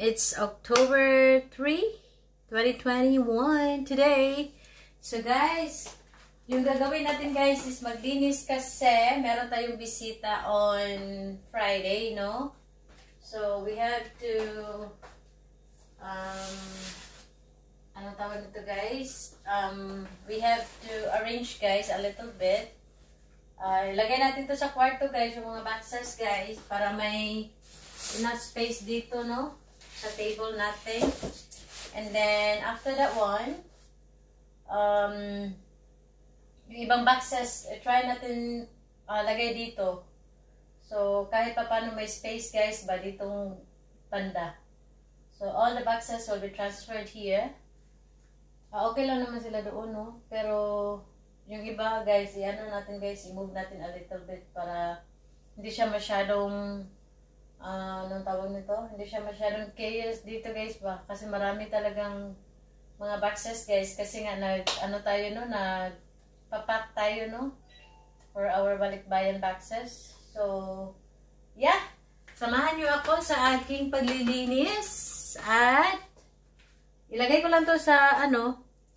It's October 3, 2021 today. So guys, yung gagawin natin guys is maglinis kasi meron tayong bisita on Friday, no? So we have to anong tawag nito guys? We have to arrange guys a little bit. Ilagay natin to sa kwarto guys, yung mga boxes guys, para may enough space dito, no? Sa table natin. And then, after that one, yung ibang boxes, try natin lagay dito. So, kahit pa paano may space guys ba ditong banda. So, all the boxes will be transferred here. Okay lang naman sila doon, no? Pero, yung iba guys, i-ano natin guys, i-move natin a little bit para hindi siya masyadong anong tawag nito? Hindi siya masyadong chaos dito guys ba? Kasi marami talagang mga boxes guys. Kasi nga ano tayo no? Nagpapack tayo no? For our balikbayan boxes. So, yeah. Samahan nyo ako sa aking paglilinis. At ilagay ko lang to sa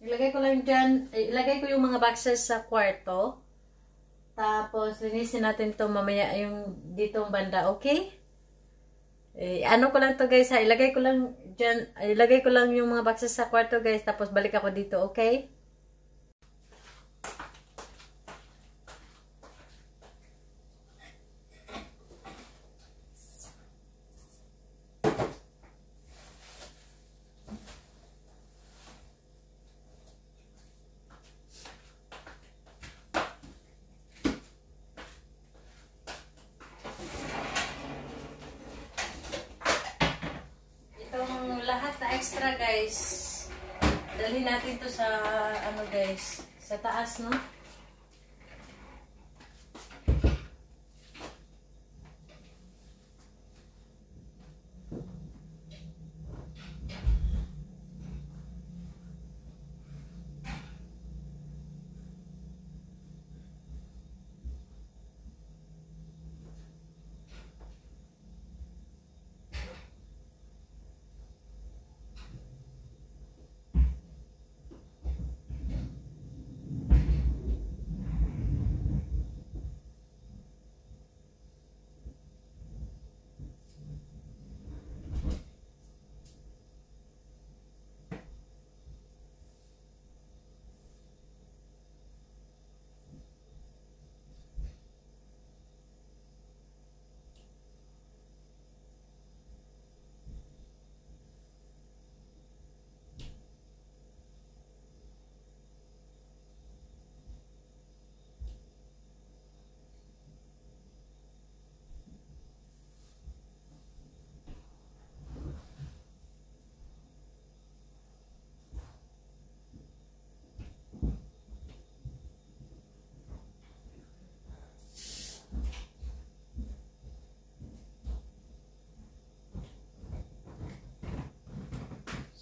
ilagay ko lang dyan. Ilagay ko yung mga boxes sa kwarto. Tapos linisin natin to mamaya yung ditong banda. Okay? Ano ko lang to guys ha, ilagay ko lang dyan, ilagay ko lang yung mga boxes sa kwarto guys, tapos balik ako dito, okay? Lahat na extra guys, dalhin natin to sa guys, sa taas no.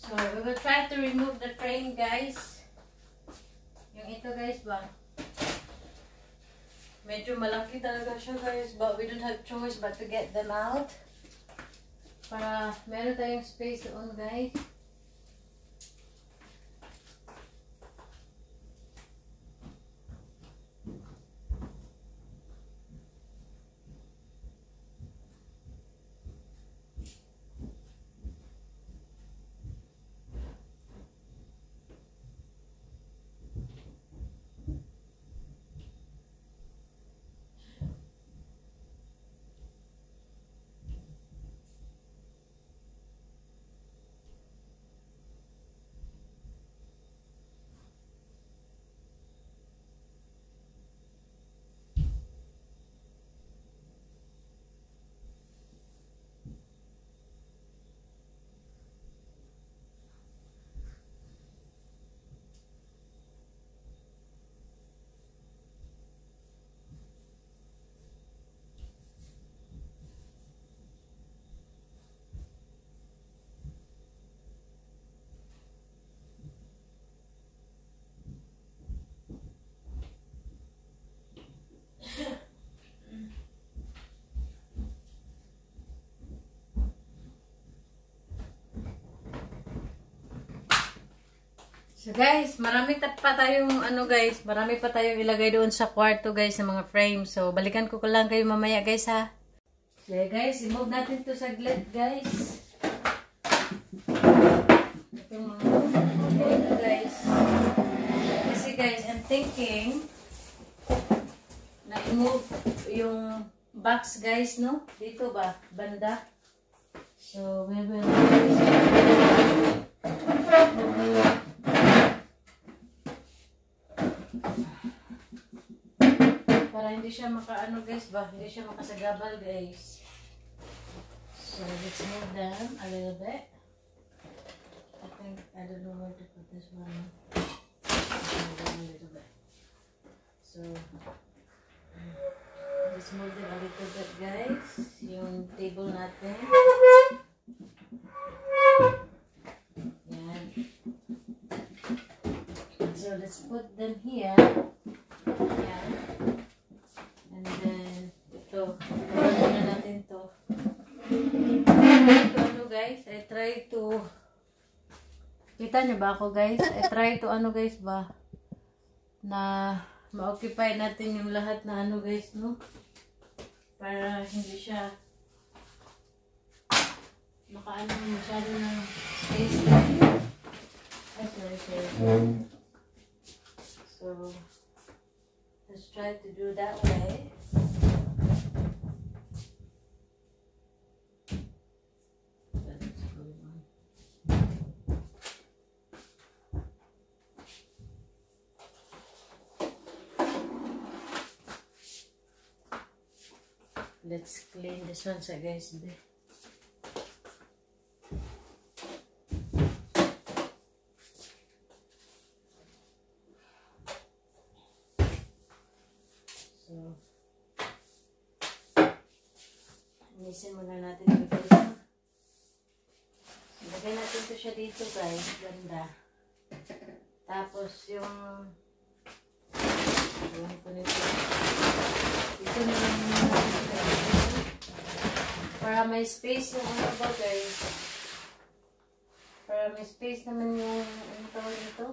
So, we will try to remove the frame, guys. Yung ito, guys, ba? Medyo malaki talaga siya, guys. But we don't have choice but to get them out. Para meron tayong space doon, guys. So guys, marami pa tayong ano guys, marami pa tayong ilagay doon sa kwarto guys sa mga frame. So balikan ko lang kayo mamaya guys ha. So guys, i-move natin to saglit guys. Itong mga ito guys. Kasi guys, I'm thinking na i-move yung box guys, no? Dito ba? Banda. So we will para hindi siya makaano guys ba, hindi siya makasagabal guys. So let's move them a little bit. I think I don't know where to put this one. Move them a little bit. So let's move them a little bit guys. Yung table natin. Yan. So let's put them here. Yan. And then, ito. Pagkakas na natin to. Ito ano guys, I try to, kita niyo ba ako guys? I try to ano guys ba, na ma-occupy natin yung lahat na ano guys, no? Para hindi siya makaano masyado ng space. Ay, sorry. So, let's try to do that way. Let's clean this one sa guys. So, inisin muna natin ito guys. Lagay natin ito siya dito guys. Ganda. Tapos yung ito na lang para may space yung ano ba guys. Para may space naman yung ano tawag dito.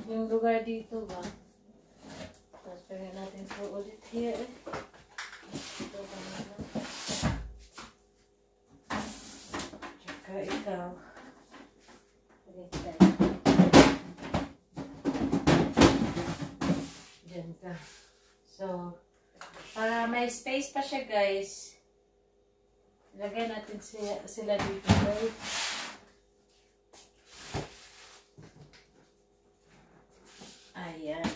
Yung lugar dito ba. Tapos pagyan natin ito ulit here. Ito pa naman. Tsaka ikaw. Ulit tayo. Diyan ka. So, para may space pa siya guys. Ilagay natin sila dito guys. Ayan.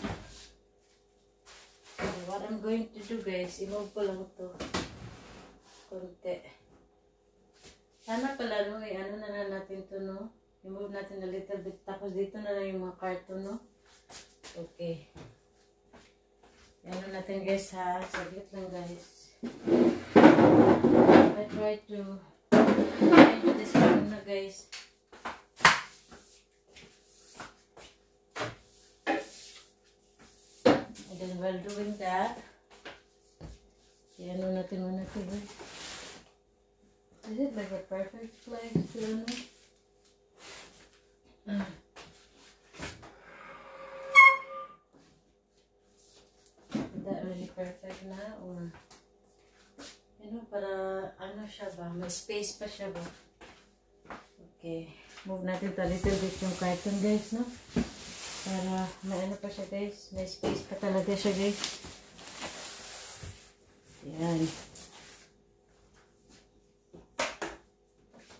So, what I'm going to do guys, i-move ko lang ito. Konti. Sana pala no, ano na lang natin ito no. I-move natin a little bit. Tapos dito na lang yung mga karton no. Okay. Ano natin guys ha. Saglit lang guys. I try to into this one na guys. And then while doing that, ano natin muna ito guys. Is it like a perfect place to ano? Is that really perfect na or para ano siya ba? May space pa siya ba? Okay. Move natin ito a little bit yung carton guys, no? Para may ano pa siya guys. May space pa talaga siya guys. Yan.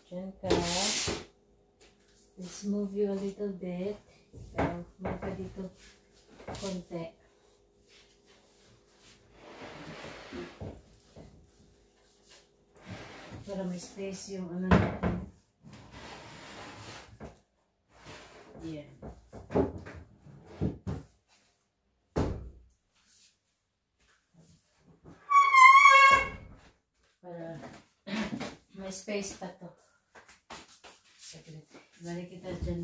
Diyan ka. Let's move you a little bit. So, move ka dito konti. Para may space yung ano natin. Yeah. Para may space pa to. Saglit. Balik kita dyan.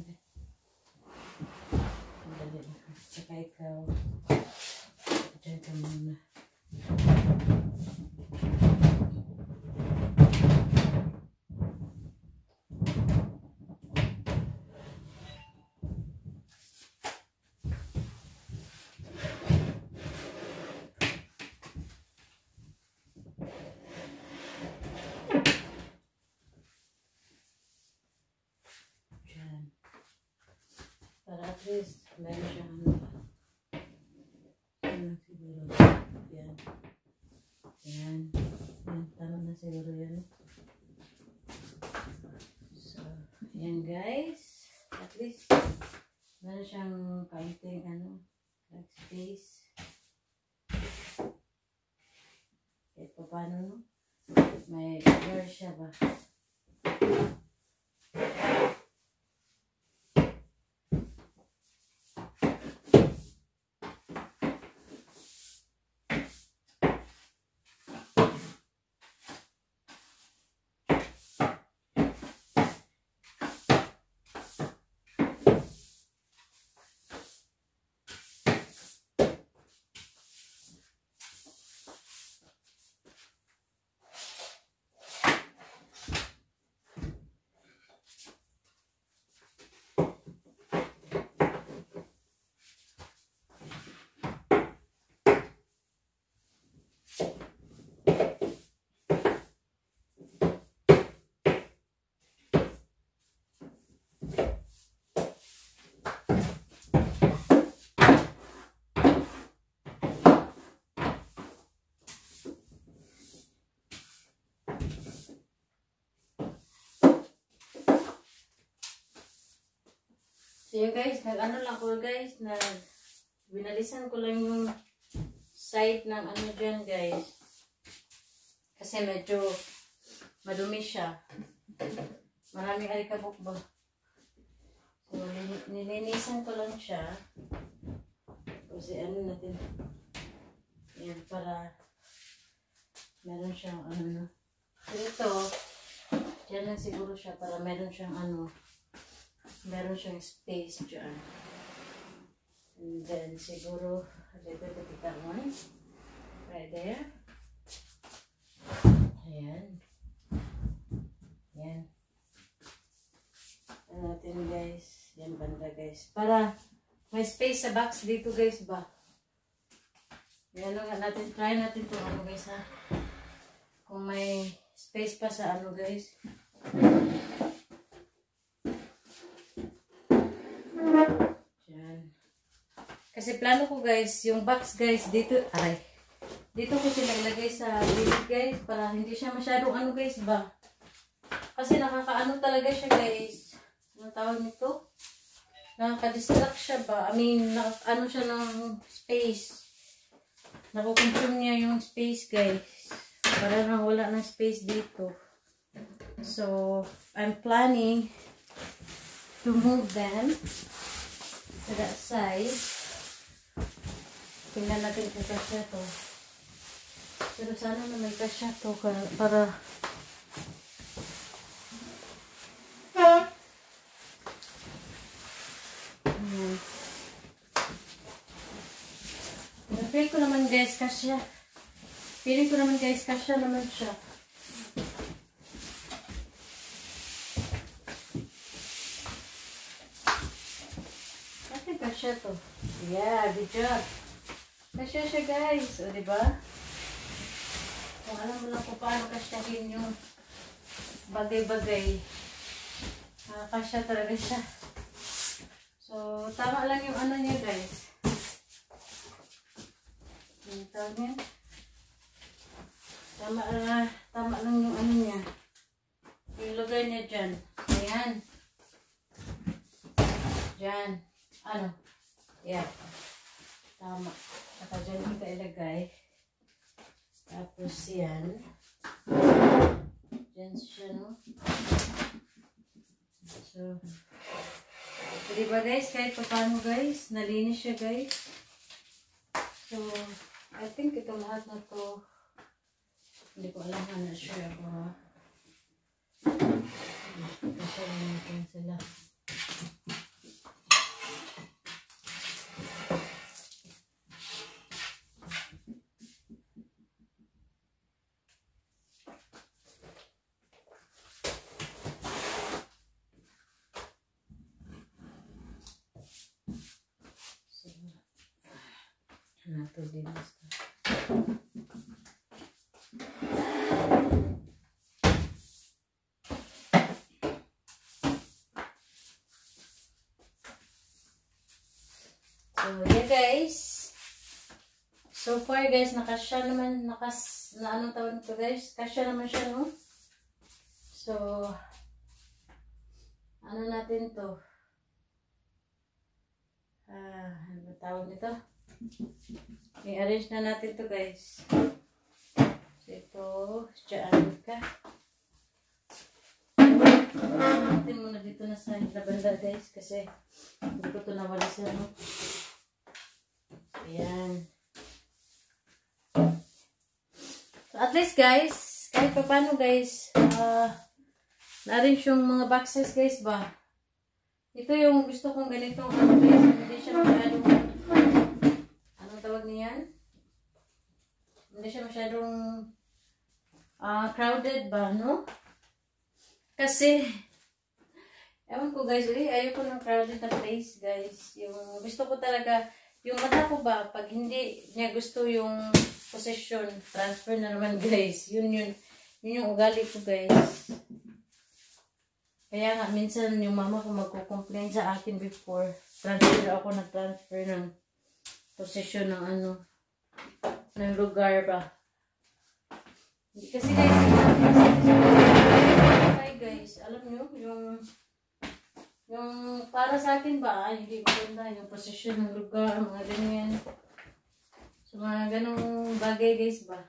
Dali. Tsaka ikaw. Dyan ka muna. siguro yan. So, yan guys. At least, meron siyang kaunting like space. Kahit pa paano, no? May air siya ba? So yun guys, nag-ano lang ko guys, binalisan ko lang yung side ng dyan guys. Kasi medyo madumi siya. Maraming alikabok ba. So nilinisan ko lang siya. Kasi natin. Yan, para meron siyang no. So ito, dyan lang siguro siya para meron siyang meron siyang space dyan. And then, siguro, a little bit that one. Right there. Ayan. Ayan. Ano natin guys. Yan banda guys. Para may space sa box dito guys ba. Yan nga natin. Try natin itong guys ha. Kung may space pa sa guys. Kasi plano ko guys, yung box guys dito, dito ko sinalagay sa gilid guys, para hindi siya masyadong guys ba. Kasi nakakaano talaga siya guys. Anong tawag nito? Nakaka-distract siya ba? I mean, ano siya ng space. Nakukonsume niya yung space guys. Para nang wala ng space dito. So, I'm planning to move them to that side. Tingnan natin kung kasya to. Pero sana na may kasya to para feel ko naman guys kasya. Feeling ko naman guys kasya naman siya. Bakit kasya to? Yeah, good job. Kasya siya guys, o diba? Kung alam mo lang kung paano kasyahin yung bagay-bagay, kasya talaga siya. So, tama lang yung niya guys. Yung tawag niya. Tama lang yung niya. Ilagay niya dyan. Ayan. Dyan. Yeah. Tama. Saka dyan kita ilagay. Tapos yan. Dyan siya, no? So, diba guys, kahit pa paano guys, nalinis siya guys. So, I think ito lahat na to. Hindi ko alam na sure ako ha. Kasi natin sila. Nato din basta. So, yeah guys. So far guys, nakasya naman, na anong tawag nito guys? Kasya naman siya, no? So, ano natin to? Ano tawag nito? I-arrange na natin to guys. So ito, dyan ka. Natin muna dito na sa banda guys, kasi hindi ko ito nawalisan, no? Ayan. So at least guys, kahit pa paano guys, na-arrange yung mga boxes guys ba. Ito yung gusto kong ganitong ano guys, hindi siya masyadong, anong tawag niyan? Hindi siya masyadong crowded ba, no? Kasi, ewan ko guys, ayoko ng crowded na place guys. Yung gusto ko talaga, yung mata ko ba, pag hindi niya gusto yung possession, transfer na naman guys. Yun yung ugali ko guys. Kaya nga, minsan yung mama ko magko-complain sa akin before. Nag-transfer ng possession ng ano, ng lugar ba. Kasi guys, alam nyo, yung para sa akin ba, hindi maganda yung possession ng lugar, mga ganyan. So, mga ganong bagay guys ba.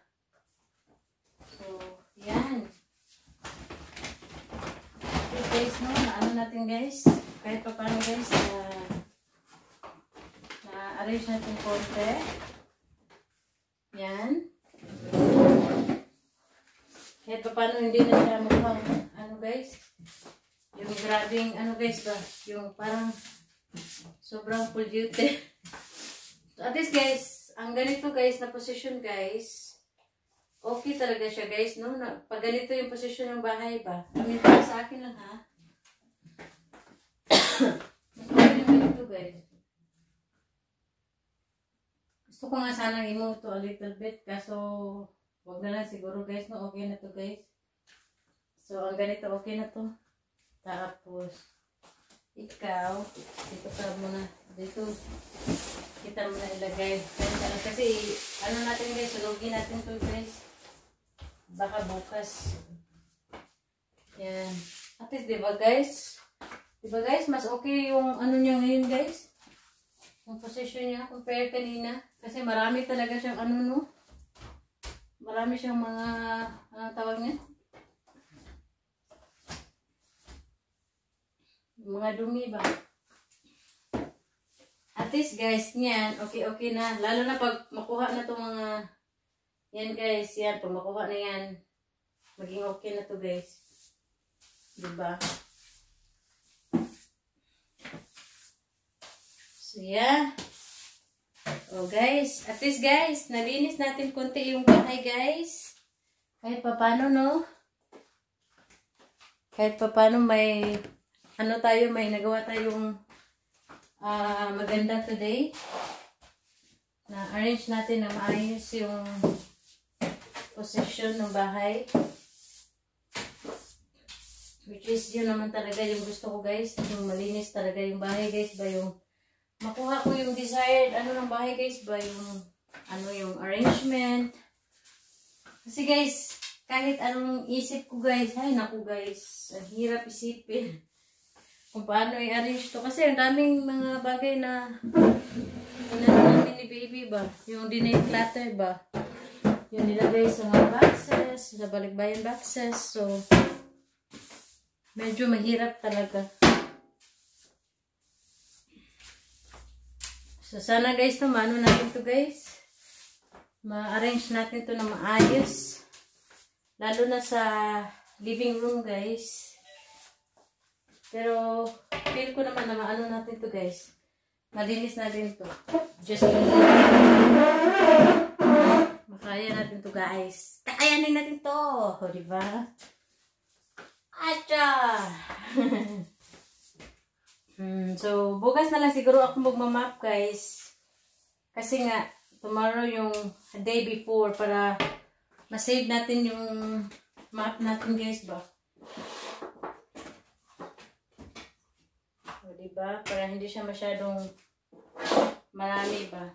So, yan. Okay guys, no, ano natin guys, kahit pa paano guys, na-arrange natin konti. Yan. Kahit pa paano hindi na siya mukhang, ano guys, yung grabing, ano guys ba, yung parang sobrang polluted. So at least guys, ang ganito guys na position guys, okay talaga siya guys, no? Pag ganito yung position ng bahay ba, I mean, para sa akin lang ha. Okay yung ganito guys. Gusto ko nga sanang i-move to a little bit, kaso wag na lang siguro guys, no? Okay na to guys. So ang ganito okay na to. Tapos ikaw, dito ka muna, dito kita muna ilagay. Kasi ano natin guys, sulugin natin to guys. Baka bukas. Yan. At least diba guys? Diba guys, mas okay yung ano niya ngayon guys. Yung position niya compare kanina. Kasi marami talaga siyang ano no. Marami siyang mga, ano tawag niya? Mga dumi ba? At least guys, niyan, okay na. Lalo na pag makuha na itong mga, yan guys, yan, pag makuha na yan, maging okay na to guys. Diba? So yeah. Oh guys, at least guys, nalinis natin konti yung bahay guys. Kahit papano no? Kahit papano may ano tayo, may nagawa tayong maganda today. Na-arrange natin na maayos yung position ng bahay. Which is yun naman talaga yung gusto ko guys. Yung malinis talaga yung bahay guys ba, yung makuha ko yung desired ano ng bahay guys ba, yung ano yung arrangement. Kasi guys, kahit anong isip ko guys, ay naku guys, ang hirap isipin kung paano i-arrange to. Kasi ang daming mga bagay na namin ni baby ba, yung dinay-clutter ba, yung nilagay sa mga boxes, sa balikbayan boxes. So medyo mahirap talaga. So, sana guys, maano natin to guys. Ma-arrange natin to na maayos. Lalo na sa living room guys. Pero, feel ko naman na maano natin to guys. Malinis natin to. Just makaya natin to guys. Kakayanin natin to. O, diba? Acha! So, bukas na lang siguro ako magmamap guys. Kasi nga, tomorrow yung day before para ma-save natin yung map natin guys ba. O, diba? Para hindi siya masyadong marami ba.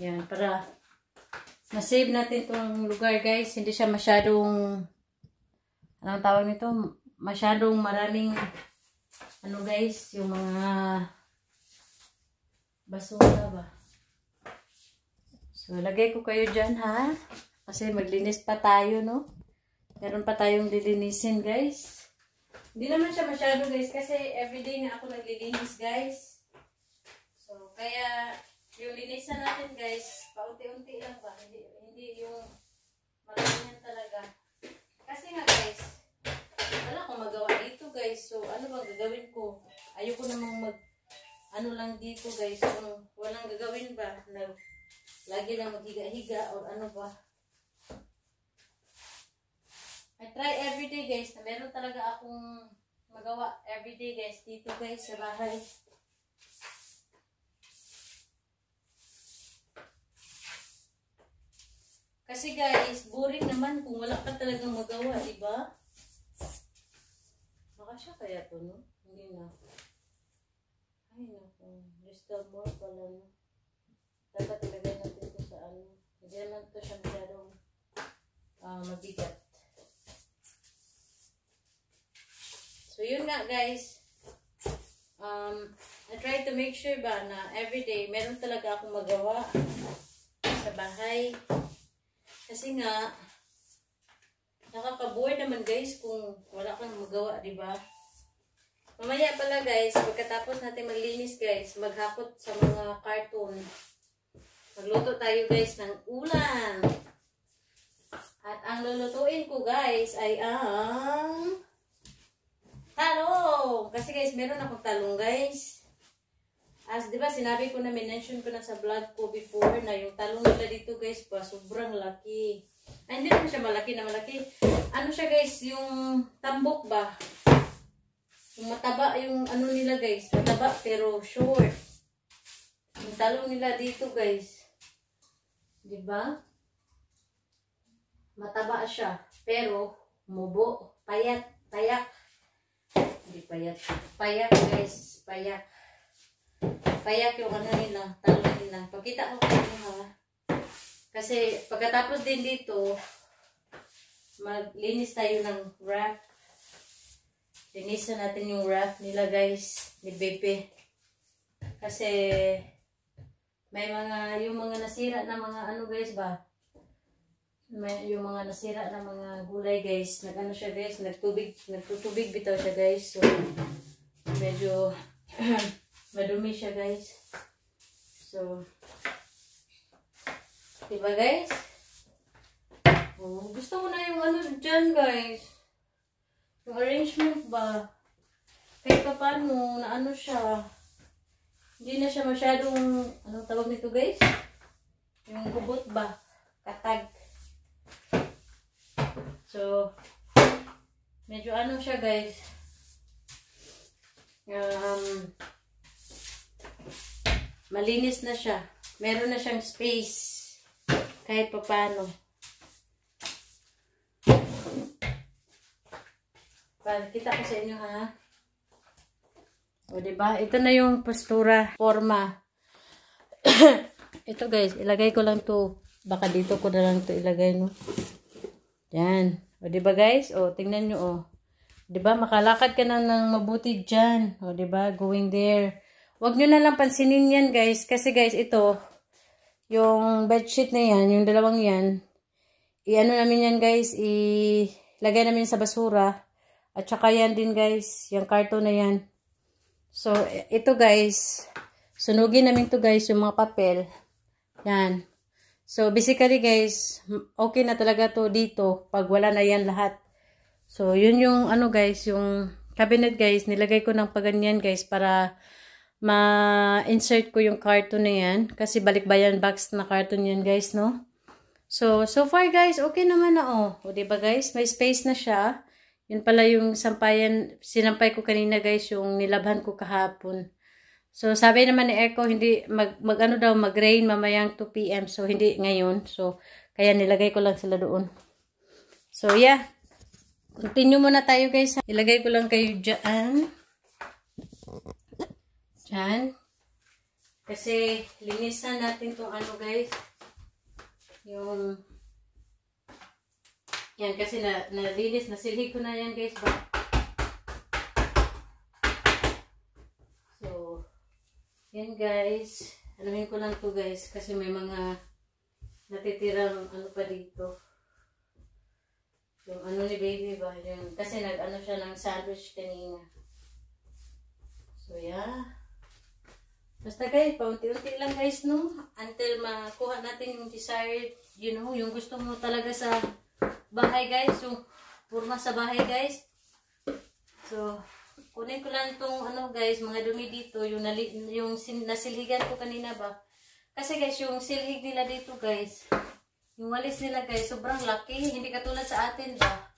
Yan, para ma-save natin itong lugar guys. Hindi siya masyadong, anong tawag nito? Masyadong maraming, ano guys, yung mga basura ba. So, lagay ko kayo dyan ha. Kasi maglinis pa tayo, no? Meron pa tayong lilinisin guys. Hindi naman siya masyado guys kasi everyday nga ako naglilinis guys. So, kaya yung linisan natin guys, paunti-unti lang ba? Hindi yung maramihan talaga. Kasi nga guys, wala akong magawa dito guys. So, ano bang gagawin ko? Ayoko namang ano lang dito guys. Kung walang gagawin ba? Lagi lang maghiga-higa or ano ba? I try everyday guys na meron talaga akong magawa everyday guys dito guys sa bahay. Kasi guys, boring naman kung wala ka talagang magawa, di ba? Baka siya kaya to, no? Hindi na. Ay naku, just the more pala, no? Dapat ilagay natin ito sa ano. Hindi naman ito siya masyadong mabigat. So, yun nga guys. I try to make sure ba na everyday meron talaga akong magawa sa bahay. Kasi nga, nakaka-bored naman guys kung wala kang magawa, di ba? Mamaya pala guys, pagkatapos natin maglinis guys, maghakot sa mga carton. Magluto tayo guys ng ulam. At ang lulutuin ko guys ay ang talong. Kasi guys, meron akong talong guys. As di ba sinabi ko na, mention ko na sa vlog ko before na yung talong nila dito guys pa, sobrang laki. Ay, hindi naman siya malaki na malaki. Ano siya guys, yung tambok ba? Yung mataba yung ano nila guys. Mataba pero short. Yung talong nila dito guys. Di ba? Mataba siya. Pero, mubo. Payat. Payak. Hindi payat. Payak guys. Payak. Payak yung ano nila. Talong nila. Pagkita ko kayo ha. Kasi, pagkatapos din dito, maglinis tayo ng wrap. Linisan natin yung wrap nila guys. Ni Bebe. Kasi, may mga, yung mga nasira na mga ano guys ba? Yung mga nasira na mga gulay guys. Nag-ano siya guys, nagtutubig bitaw siya guys. So, medyo madumi siya guys. So, diba guys? Oh, gusto ko na yung ano dyan guys. Yung arrangement ba? Kahit pa paano, na ano siya. Hindi na siya masyadong, anong tawag nito guys? Yung kubot ba? Katag. So, medyo ano siya guys. Malinis na siya. Meron na siyang space. Kahit pa paano. Kita ko sa inyo ha. O, diba? Ito na yung postura, forma. Ito guys, ilagay ko lang to. Baka dito ko na lang to ilagay, no? Yan. O, diba guys? O, tingnan nyo, o. Diba? Makalakad ka na ng mabuti dyan. O, diba? Going there. Huwag nyo na lang pansinin yan, guys. Kasi guys, ito, yung bedsheet na yan, yung dalawang yan, i-ano namin yan, guys, ilagay namin sa basura. At saka yan din, guys, yung karton na yan. So, ito guys, sunugin namin to guys, yung mga papel. Yan. So, basically guys, okay na talaga to dito pag wala na yan lahat. So, yun yung ano guys, yung cabinet guys, nilagay ko ng paganyan guys para ma-insert ko yung carton na yan. Kasi balikbayan box na carton yan guys, no? So far guys, okay naman na oh. O, diba guys, may space na siya. Yun pala yung sampayan, sinampay ko kanina guys, yung nilabhan ko kahapon. So, sabi naman ni Echo, hindi, mag-ano daw, mag-rain mamayang 2 PM. So, hindi ngayon. So, kaya nilagay ko lang sila doon. So, yeah. Continue muna tayo guys. Ilagay ko lang kayo dyan. Dyan. Kasi linisan natin tong ano guys. Yung yan kasi nalinis, nasilhig ko na yan guys ba. So yan guys. Alamin ko lang to guys kasi may mga natitirang ano pa dito. Yung ano ni baby ba, yung, kasi nag-ano siya ng sandwich kanina. So yeah. Basta guys, paunti-unti lang guys no, until makuha natin yung desired, you know, yung gusto mo talaga sa bahay guys, yung purma sa bahay guys. So, kunin ko lang itong ano guys, mga dumi dito, yung nasilhigan ko kanina ba. Kasi guys, yung silhig nila dito guys, yung walis nila guys, sobrang laki. Hindi katulad sa atin ba.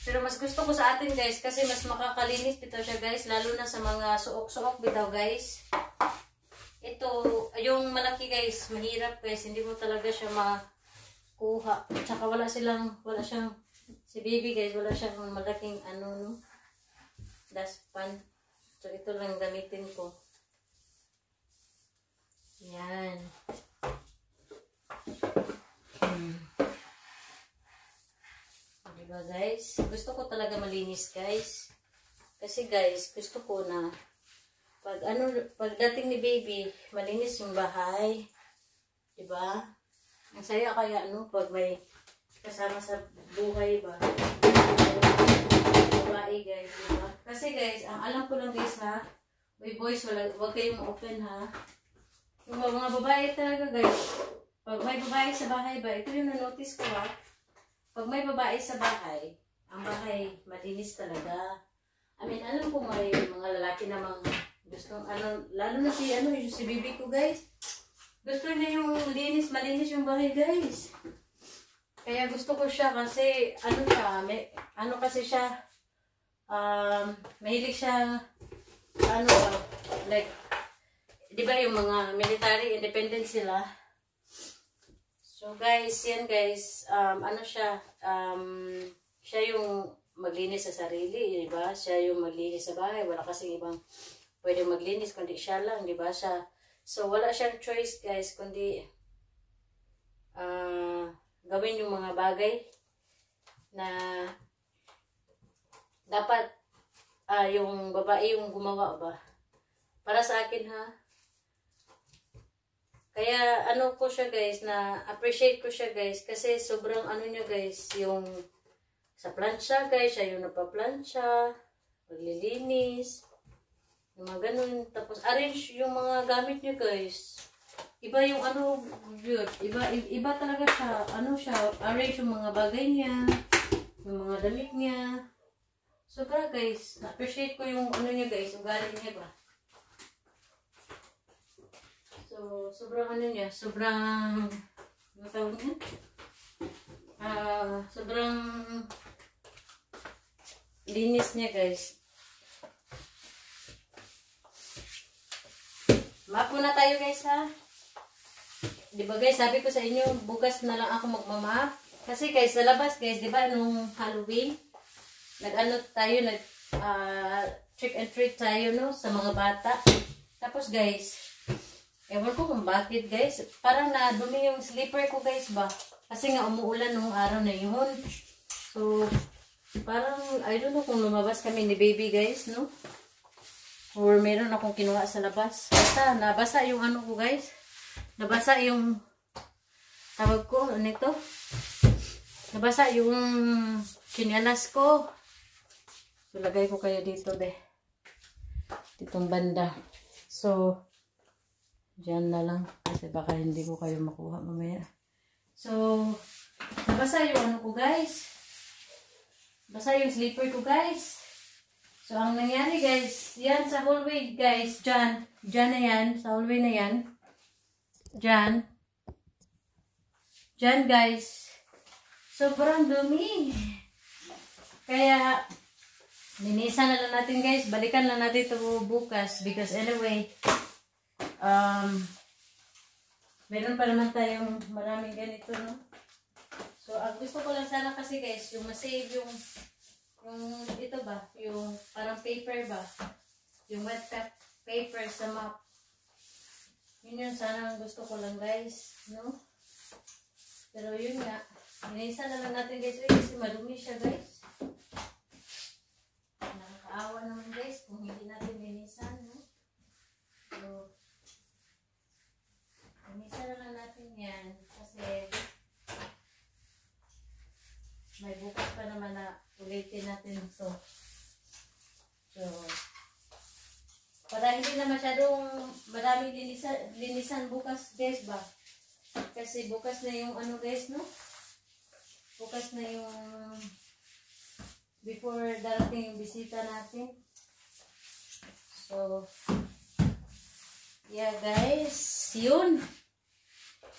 Pero mas gusto ko sa atin guys, kasi mas makakalinis bitaw siya guys, lalo na sa mga suok-suok bitaw guys. Ito, yung malaki guys, mahirap guys, hindi mo talaga siya makuha. Tsaka wala siyang, si baby guys, wala siyang malaking ano no, dustpan. So ito lang gamitin ko. Yan. Diba guys? Gusto ko talaga malinis guys. Kasi guys, gusto ko na pagdating ni baby, malinis yung bahay. Diba? Ang saya kaya ano, pag may kasama sa buhay ba? Babae guys, diba? Kasi guys, ang alam ko lang guys ha, may boys, wag kayong open ha. Yung mga babae talaga guys, pag may babae sa bahay ba, ito yung na-notice ko ha. Pag may babae sa bahay, ang bahay malinis talaga. I mean, alam ko may mga lalaki namang gustong ano, lalo na si ano, yung si baby ko guys. Gusto niya yung malinis yung bahay guys. Kaya gusto ko siya kasi ano siya, ano kasi siya, mahilig siya ano, like di ba yung mga military independent sila. So guys, yan guys, ano siya, siya yung maglinis sa sarili, di ba? Siya yung maglinis sa bahay, wala kasing ibang pwedeng maglinis kundi siya lang, di ba? So wala siyang choice guys kundi gawin yung mga bagay na dapat yung babae yung gumawa ba. Para sa akin ha. Kaya ano ko siya guys, na appreciate ko siya guys kasi sobrang ano niya guys, yung sa plancha guys, siya yung napaplansya, paglilinis, yung mga ganun. Tapos arrange yung mga gamit niya guys. Iba yung ano, yun, iba talaga siya, ano siya, arrange yung mga bagay niya, yung mga damit niya. Sobra guys, na-appreciate ko yung ano niya guys, ugali niya ba. So, sobrang ano niya, sobrang, ano tawag niya? Sobrang linis niya guys. Map muna tayo guys ha. Diba guys, sabi ko sa inyo, bukas na lang ako magmamap. Kasi guys, sa labas guys, diba nung Halloween, nag-ano tayo, trick and treat tayo no, sa mga bata. Tapos guys, ewan ko kung bakit guys, parang nadumi yung slipper ko guys ba. Kasi nga umuulan nung araw na yun. So, parang, I don't know kung lumabas kami ni baby guys, no? Or meron akong kinuha sa labas. Basta, nabasa yung ano ko guys. Nabasa yung, tawag ko, ano ito? Nabasa yung chinelas ko. So, lagay ko kayo dito, be. Ditong banda. So, diyan na lang. Kasi baka hindi ko kayo makuha mamaya. So, nabasa yung ano ko, guys. Basa yung slipper ko, guys. So, ang nangyari, guys, yan sa hallway, guys. Diyan na yan. Sa hallway na yan. Diyan, guys. Sobrang dumi. Kaya, linisan na lang natin, guys. Balikan lang natin ito bukas. Because anyway, meron pa naman tayong maraming ganito, no? So, ang gusto ko lang sana kasi, guys, yung masave yung ito ba? Yung parang paper ba? Yung wet paper sa map. Yun yun sana ang gusto ko lang guys, no? Pero yun nga, linisan na lang natin guys, kasi madumi siya guys. Nakakaawa naman guys kung hindi natin linisan, no? So, linisan na lang natin yan kasi may bukas pa naman na ulitin natin ito. So, para hindi na masyadong maraming linisan bukas guys ba? Kasi bukas na yung ano guys, no? Bukas na yung before darating yung bisita natin. So, yeah guys, yun.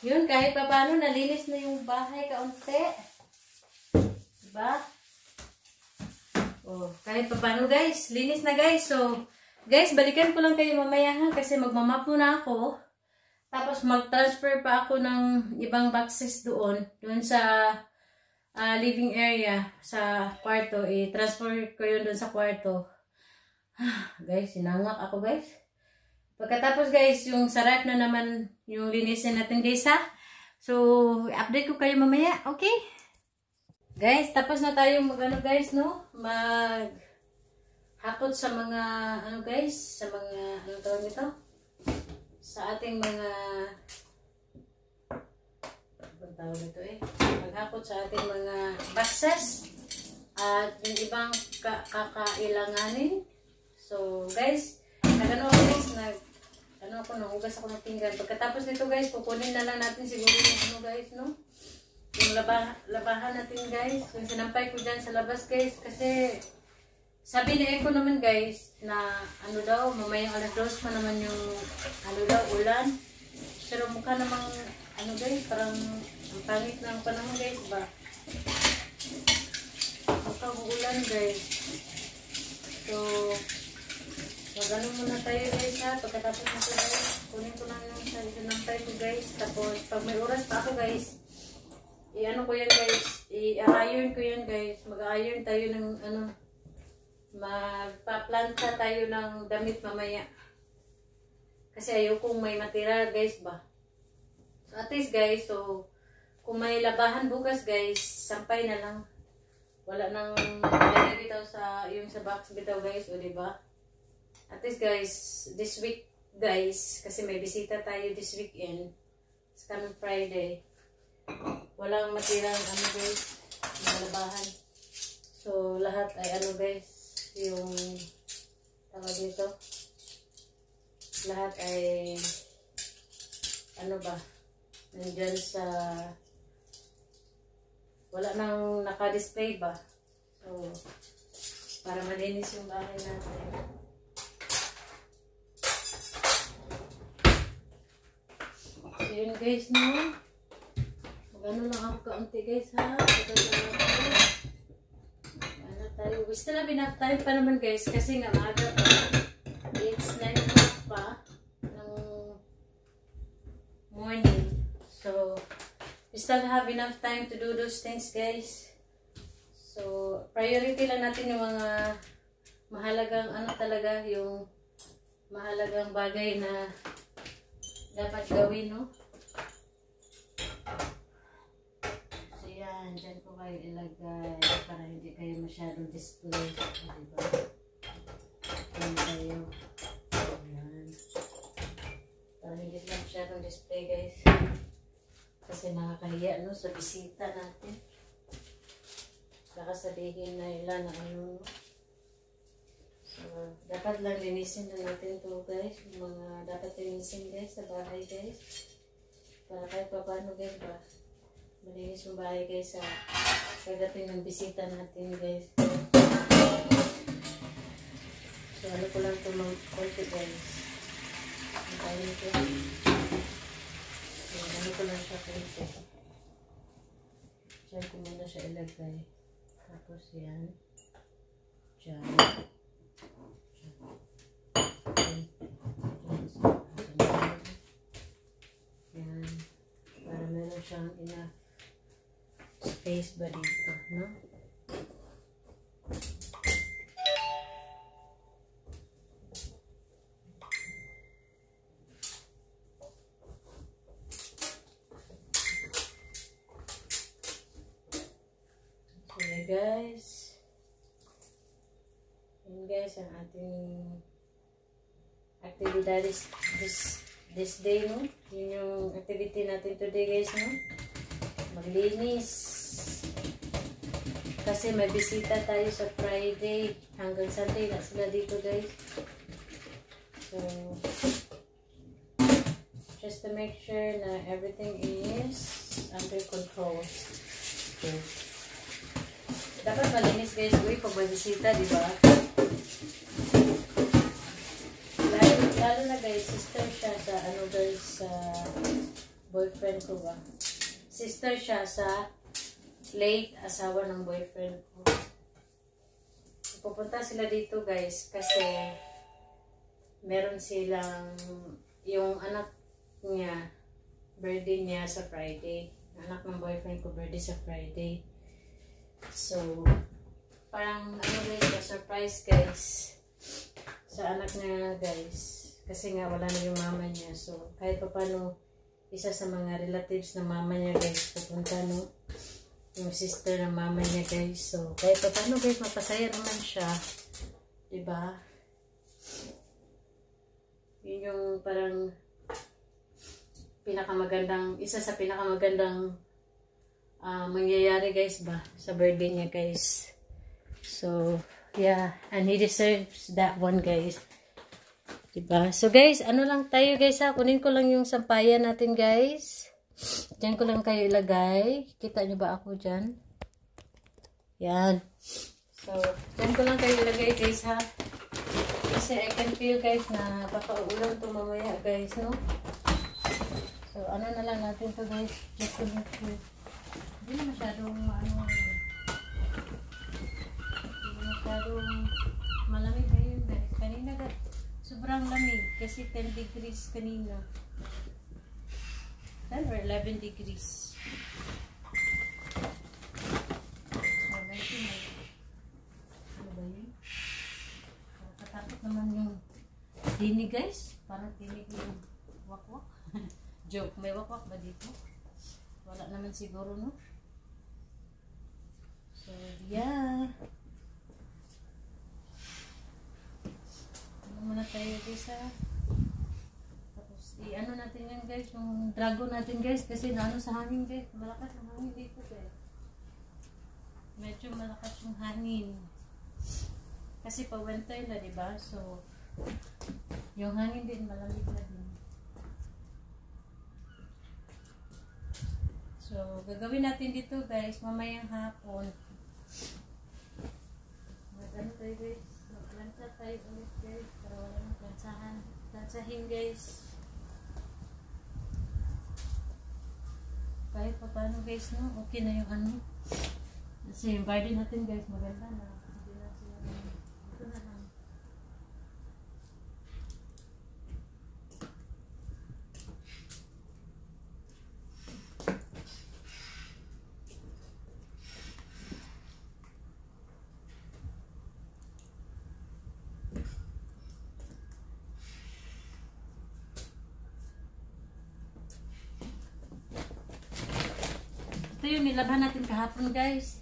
Yun, kahit pa paano nalinis na yung bahay kaunti. Diba? Oh, kahit pa paano guys, linis na guys. So, guys, balikan ko lang kayo mamaya ha, kasi magmamap muna ako. Tapos mag-transfer pa ako ng ibang boxes doon sa living area, sa kwarto. I-transfer ko yun doon sa kwarto. Guys, sinangak ako guys. Pagkatapos guys, yung sarap na naman yung linisin natin guys ha. So, update ko kayo mamaya, okay? Guys, tapos na tayo mag-ano guys, no? Hapot sa mga, ano guys, sa mga, ano tawag nito? Sa ating mga, ano tawag nito maghapot sa ating mga boxes at yung ibang kakailanganin. So guys, nagano ako guys, nahugas ako ng pinggan. Pagkatapos nito guys, kukunin na lang natin siguro yung ano guys, no? Yung labahan natin guys, yung sinampay ko dyan sa labas guys, kasi sabi ni Eko naman guys, na ano daw, mamayang alas 2 pa naman yung ano daw, ulan. Pero mukha namang, ano guys, parang ang pangit ng panahon guys ba? Mukha ulan guys. So, magano muna tayo guys ha, pagkatapos nito guys, kunin ko lang yung sinampay ko guys. Tapos, pag may oras pa ako guys, i-ano ko yan guys, i-iron ko yan guys. Mag-iron tayo ng ano, magpa-planta tayo ng damit mamaya. Kasi ayokong may matira guys ba. So at least guys, so kung may labahan bukas guys, sampay na lang. Wala nang ilagay bitaw sa yung sa box bitaw guys, o diba? At least guys, this week guys, kasi may bisita tayo this weekend. It's coming Friday. Walang matirang ano guys, mga labahan. So lahat ay ano guys, yung tawag dito, lahat ay ano ba, nandyan sa wala nang naka-display ba, so para malinis yung bahay natin. So yun guys, no, magano lang ako kaunti guys ha, tayo. We still have enough time pa naman guys, kasi nga maaga pa. It's 9 o'clock pa ng morning. So, we still have enough time to do those things guys. So, priority lang natin yung mga mahalagang ano talaga, yung mahalagang bagay na dapat gawin, no? Diyan ko kayo ilagay para hindi kayo masyadong display. Diba? Diyan kayo. Ayan. Para hindi lang masyadong display guys. Kasi nakakahiya no, sa bisita natin. Baka sabihin na nila na ano. So, dapat lang linisin na natin to guys. Yung mga dapat linisin guys sa bahay guys. Para kahit pa paano guys ba, malinis yung bahay guys sa pagdating ng bisita natin guys. So ano ko lang ito mga konti guys. Ang tayo ito. So ano ko lang siya konti. Diyan ko muna siya ilagay. Tapos yan. Diyan. Yan. Para meron siyang enough space ba dito, no? guys ang ating activities this day, no? Yun yung activity natin today, guys, no? Maglinis. Kasi may bisita tayo sa Friday. Hanggang Sunday na sila dito, guys. So, just to make sure na everything is under control. Okay. Dapat malinis, guys, pag may bisita, di ba? Lalo na, guys, sister siya sa, guys, sa boyfriend ko ba? Sister siya sa late asawa ng boyfriend ko. Pupunta sila dito, guys, kasi meron silang, yung anak niya, birthday niya sa Friday. Anak ng boyfriend ko, birthday sa Friday. So, parang, guys, surprise, guys, sa anak niya, guys. Kasi nga, wala na yung mama niya. So, kahit pa paano, isa sa mga relatives na mama niya, guys, pupunta, no? Yung sister ng mama niya, guys. So, kahit pa paano, guys, mapasaya naman siya. Diba? Yun yung parang pinakamagandang, isa sa pinakamagandang mangyayari, guys, ba? Sa birthday niya, guys. So, yeah. And he deserves that one, guys. Diba? So, guys, ano lang tayo, guys, ha? Kunin ko lang yung sampayan natin, guys. Diyan ko lang kayo ilagay. Kita nyo ba ako dyan? Yan. So, diyan ko lang kayo ilagay, guys, ha? Kasi I can feel, guys, na baka ulan ito mamaya, guys, no? So, ano na lang natin to, guys. Just to make sure. Hindi na masyadong, hindi masyadong malamig na yun, guys. Kanina, guys, sobrang lamig. Kasi 10 degrees kanina. 10 or 11 degrees. So, guys, ano ba yun? Katakot naman yung tinig, guys. Parang tinig yung wakwak. Joke, may wakwak ba dito? Wala naman siguro, no? So, yeah. Ano muna tayo, guys, ha? Tapos, i-ano natin yan, guys, yung dragon natin, guys, kasi naano sa hangin, guys. Malakas ang hangin dito, guys. Medyo malakas yung hangin. Kasi pa winter na, diba? So, yung hangin din, malamig na din. So, gagawin natin dito, guys, mamayang hapon. Mag-ano tayo, guys? Mag-lansa tayo ulit, guys. Para wala nang lansahan. Lansahin, guys. Kahit pa paano, guys, no? Okay na yung ano. Kasi yung garden natin, guys, maganda na. Hindi na sila. Ito na lang. Ito yung nilabhan natin kahapon, guys.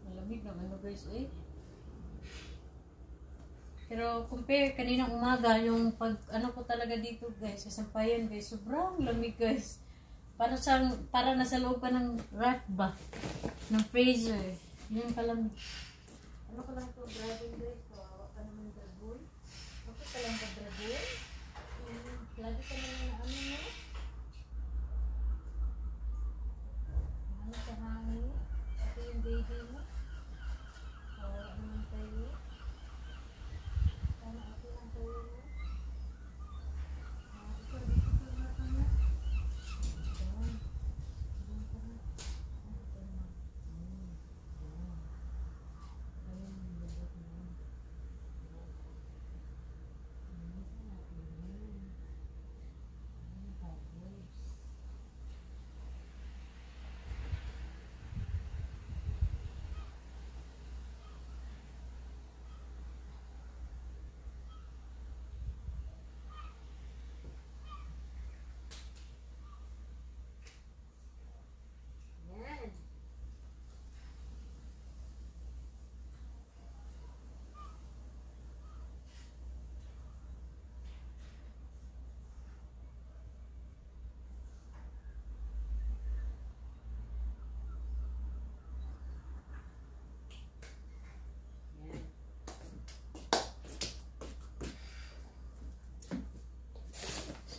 Malamig naman, guys, eh. Pero compare kaninang umaga, yung pag ano ko talaga dito, guys, sa sampayan, guys, sobrang lamig, guys. Para nasa loob ka ng ref ba? Ng freezer. Yun ka lang. Ano ka lang ito, dragon, guys? Kawawa ka naman, dragon. Bakit ka lang ka, dragon? Lagi ka naman na ano, no? Ano sa hangin? Ito yung baby mo. Kawawa naman tayo. Sana ako lang tayo, no? Ito, dito na kami.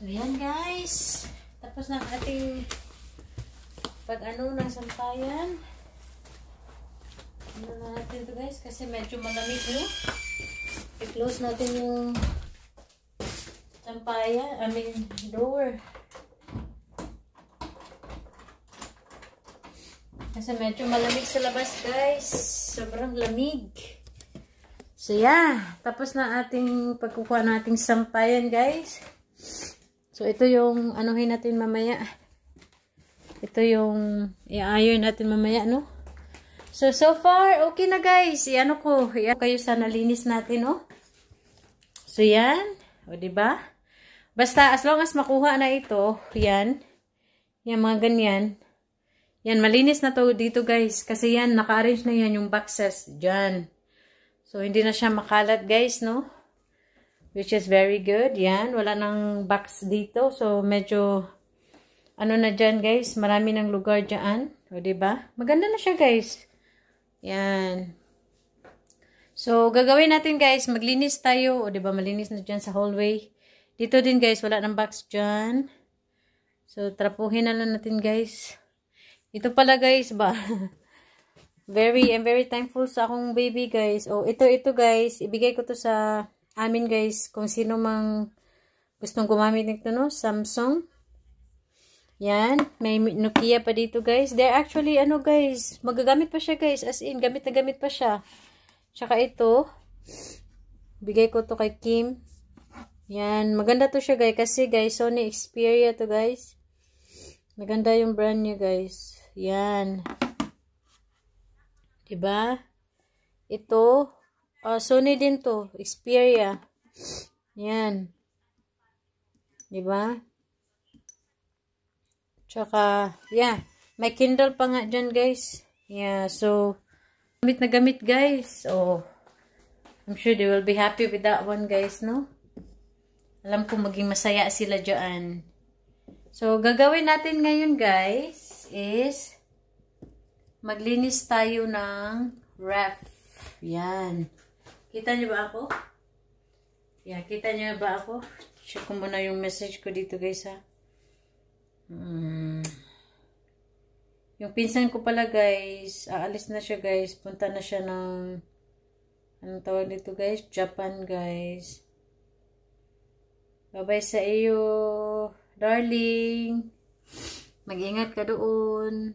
So, yan guys. Tapos na ating pag-ano ng sampayan. Ano na natin ito guys kasi medyo malamig no. I-close natin yung sampayan, door. Kasi medyo malamig sa labas guys. Sobrang lamig. So yeah, tapos na ating pagkukuha ng ating sampayan guys. So ito yung anuhin natin mamaya. Ito yung i-iron natin mamaya no. So far okay na guys. Iano ko kayo sa nalinis natin no. So yan, o diba? Basta as long as makuha na ito, yan. Yan mga ganyan. Yan, malinis na to dito guys. Kasi yan, naka-arrange na yan yung boxes. Diyan. So, hindi na siya makalat guys, no? Which is very good. Yan, wala nang box dito. So, medyo, ano na dyan guys. Marami ng lugar dyan. O, diba? Maganda na siya guys. Yan. So, gagawin natin guys. Maglinis tayo. O, diba? Malinis na dyan sa hallway. Dito din guys, wala nang box dyan. So, trapuhin na lang natin guys. Ito pala guys ba? I'm very thankful sa akong baby guys. Oh, ito guys. Ibigay ko to sa amin guys. Kung sino mang gustong gumamit nito no. Samsung. Yan. May Nokia pa dito guys. They're actually ano guys. Magagamit pa siya guys. As in, gamit na gamit pa siya. Tsaka ito. Bigay ko to kay Kim. Yan. Maganda to siya guys. Kasi guys, Sony Xperia to guys. Maganda yung brand niya guys. Yan. Diba? Ito. Sony din to. Xperia. Yan. Diba? Tsaka, yeah. May Kindle pa nga dyan guys. Yeah. So, gamit na gamit guys. Oh. I'm sure they will be happy with that one guys, no? Alam ko maging masaya sila dyan. So, gagawin natin ngayon guys is maglinis tayo ng ref. Yan. Kita niyo ba ako? Yan. Kita niyo ba ako? Check ko muna yung message ko dito guys ha. Yung pinsan ko pala guys, aalis na siya guys. Punta na siya ng anong tawag dito guys? Japan guys. Bye-bye sa iyo. Darling, mag-ingat ka doon.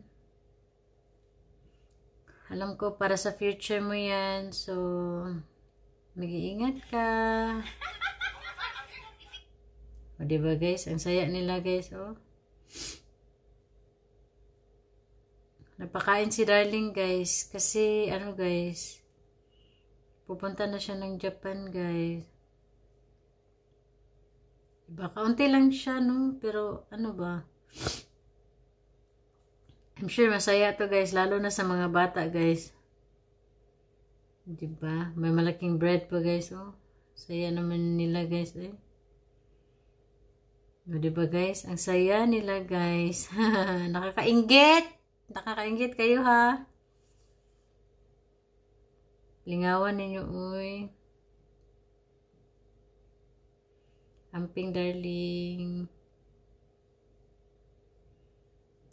Alam ko para sa future mo yan. So, mag-iingat ka. O, diba guys? Ang saya nila guys, oh. Napakain si Darling guys. Kasi, ano guys, pupunta na siya ng Japan guys. Diba? Kaunti lang siya, no? Pero, ano ba? I'm sure masaya to guys. Lalo na sa mga bata, guys. Diba? May malaking bread pa, guys, oh. Saya naman nila, guys, eh. O, diba, guys? Ang saya nila, guys. Nakakainggit! Nakakainggit kayo, ha? Lingawan ninyo, uy. Amping Darling.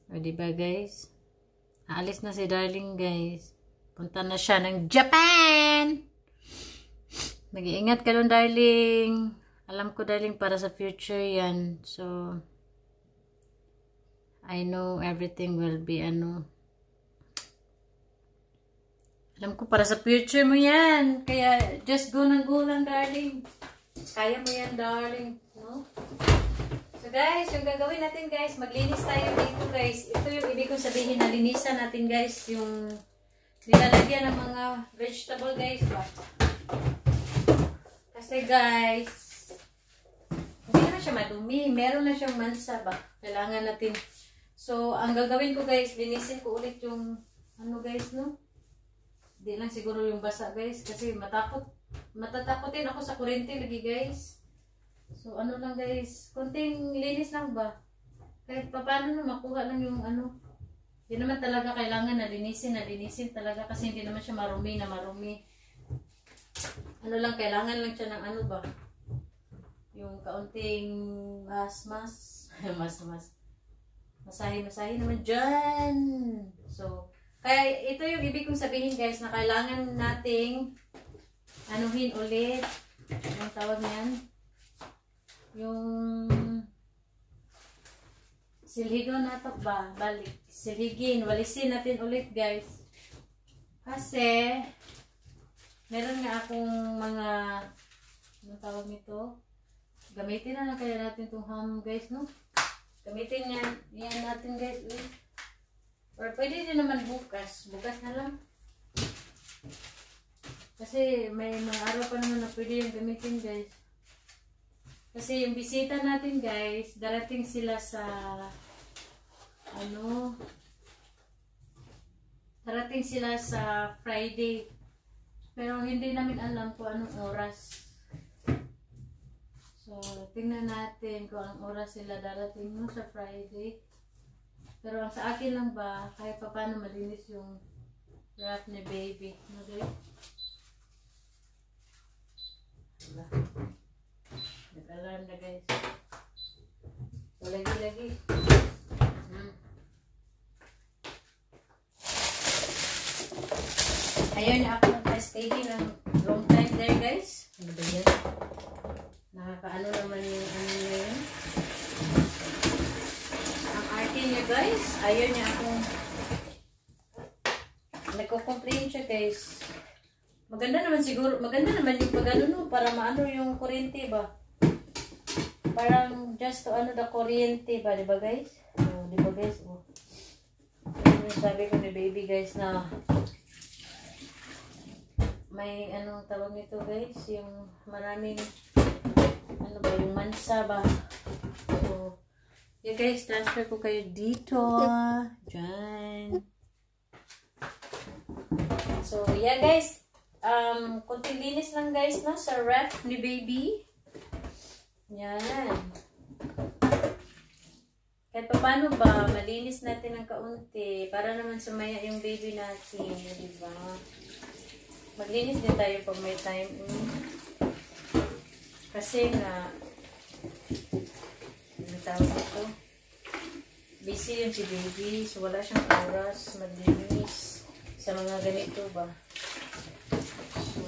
O, diba guys? Aalis na si Darling guys. Punta na siya ng Japan! Mag-iingat ka doon Darling. Alam ko Darling para sa future yan. So, I know everything will be ano. Alam ko para sa future mo yan. Kaya, just go lang Darling. Kaya mo yan, darling. No? So, guys, yung gagawin natin, guys, maglinis tayo dito, guys. Ito yung ibig kong sabihin na linisan natin, guys. Yung nilalagyan ng mga vegetable, guys. Ba? Kasi, guys, hindi naman siya madumi. Meron na siyang mansa, ba? Kailangan natin. So, ang gagawin ko, guys, linisin ko ulit yung, ano, guys, no? Hindi lang siguro yung basa, guys. Kasi matatakotin ako sa kurente lagi guys. So ano lang guys, konting linis lang ba? Kahit paano na makuha lang yung ano. Hindi naman talaga kailangan na linisin talaga kasi hindi naman siya marumi na marumi. Ano lang, kailangan lang siya ng ano ba? yung kaunting masahe naman dyan. So, kaya ito yung ibig kong sabihin guys, na kailangan nating anuhin ulit. Ang tawag niyan? Yung silhigo natin ba? Balik. Silhigin. Walisin natin ulit guys. Kasi, meron nga akong mga, anong tawag nito? Gamitin na lang kaya natin itong ham guys, no? Gamitin yan natin guys. Or pwede din naman bukas. Bukas na lang. Kasi may mga araw pa naman na pwede yung gamitin guys. Kasi yung bisita natin guys, darating sila sa darating sila sa Friday. Pero hindi namin alam kung anong oras. So, tingnan natin kung anong oras sila darating mo sa Friday. Pero ang sa akin lang ba, kahit pa paano malinis yung wrap ni baby. Okay? Diba? Nag-alarm na guys. So, lagi-lagi. Ayaw niya ako nag-steady ng long time there guys. Ano ba yan? Nakakaano naman yung ano niya yun. Ang arte niya guys. Ayaw niya akong nagko-complain siya guys. Maganda naman siguro. Maganda naman yung pag-ano no. Para maano yung kuryente ba. Parang just to ano the kuryente ba. Diba guys? Oh, diba guys? Oh. Sabi ko ni baby guys na may anong tawag nito guys, yung maraming ano ba, yung mansa ba. So, yeah guys, transfer ko kayo dito. Diyan. So, yeah guys, kunting linis lang guys, no, sa ref ni baby. Yan. Kahit pa paano ba, malinis natin ng kaunti para naman sumaya yung baby natin, diba? Maglinis din tayo pag may time. Kasi nga, ano tawag ito? Busy yun si baby. So, wala siyang oras maglinis sa mga ganito ba. So,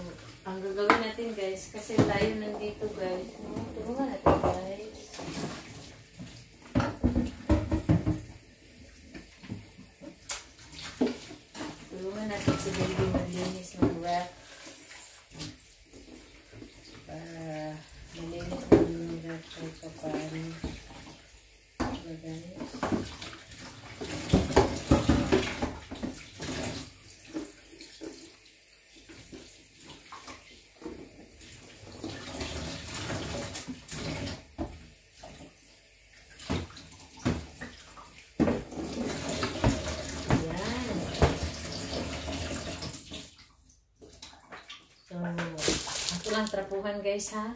ang gagawin natin guys, kasi tayo nandito guys. Tulungan natin guys. Tulungan natin si baby maglinis ng wrap. Para malinis ng wrap ay kapari. So guys. Ako lang trapuhan guys ha.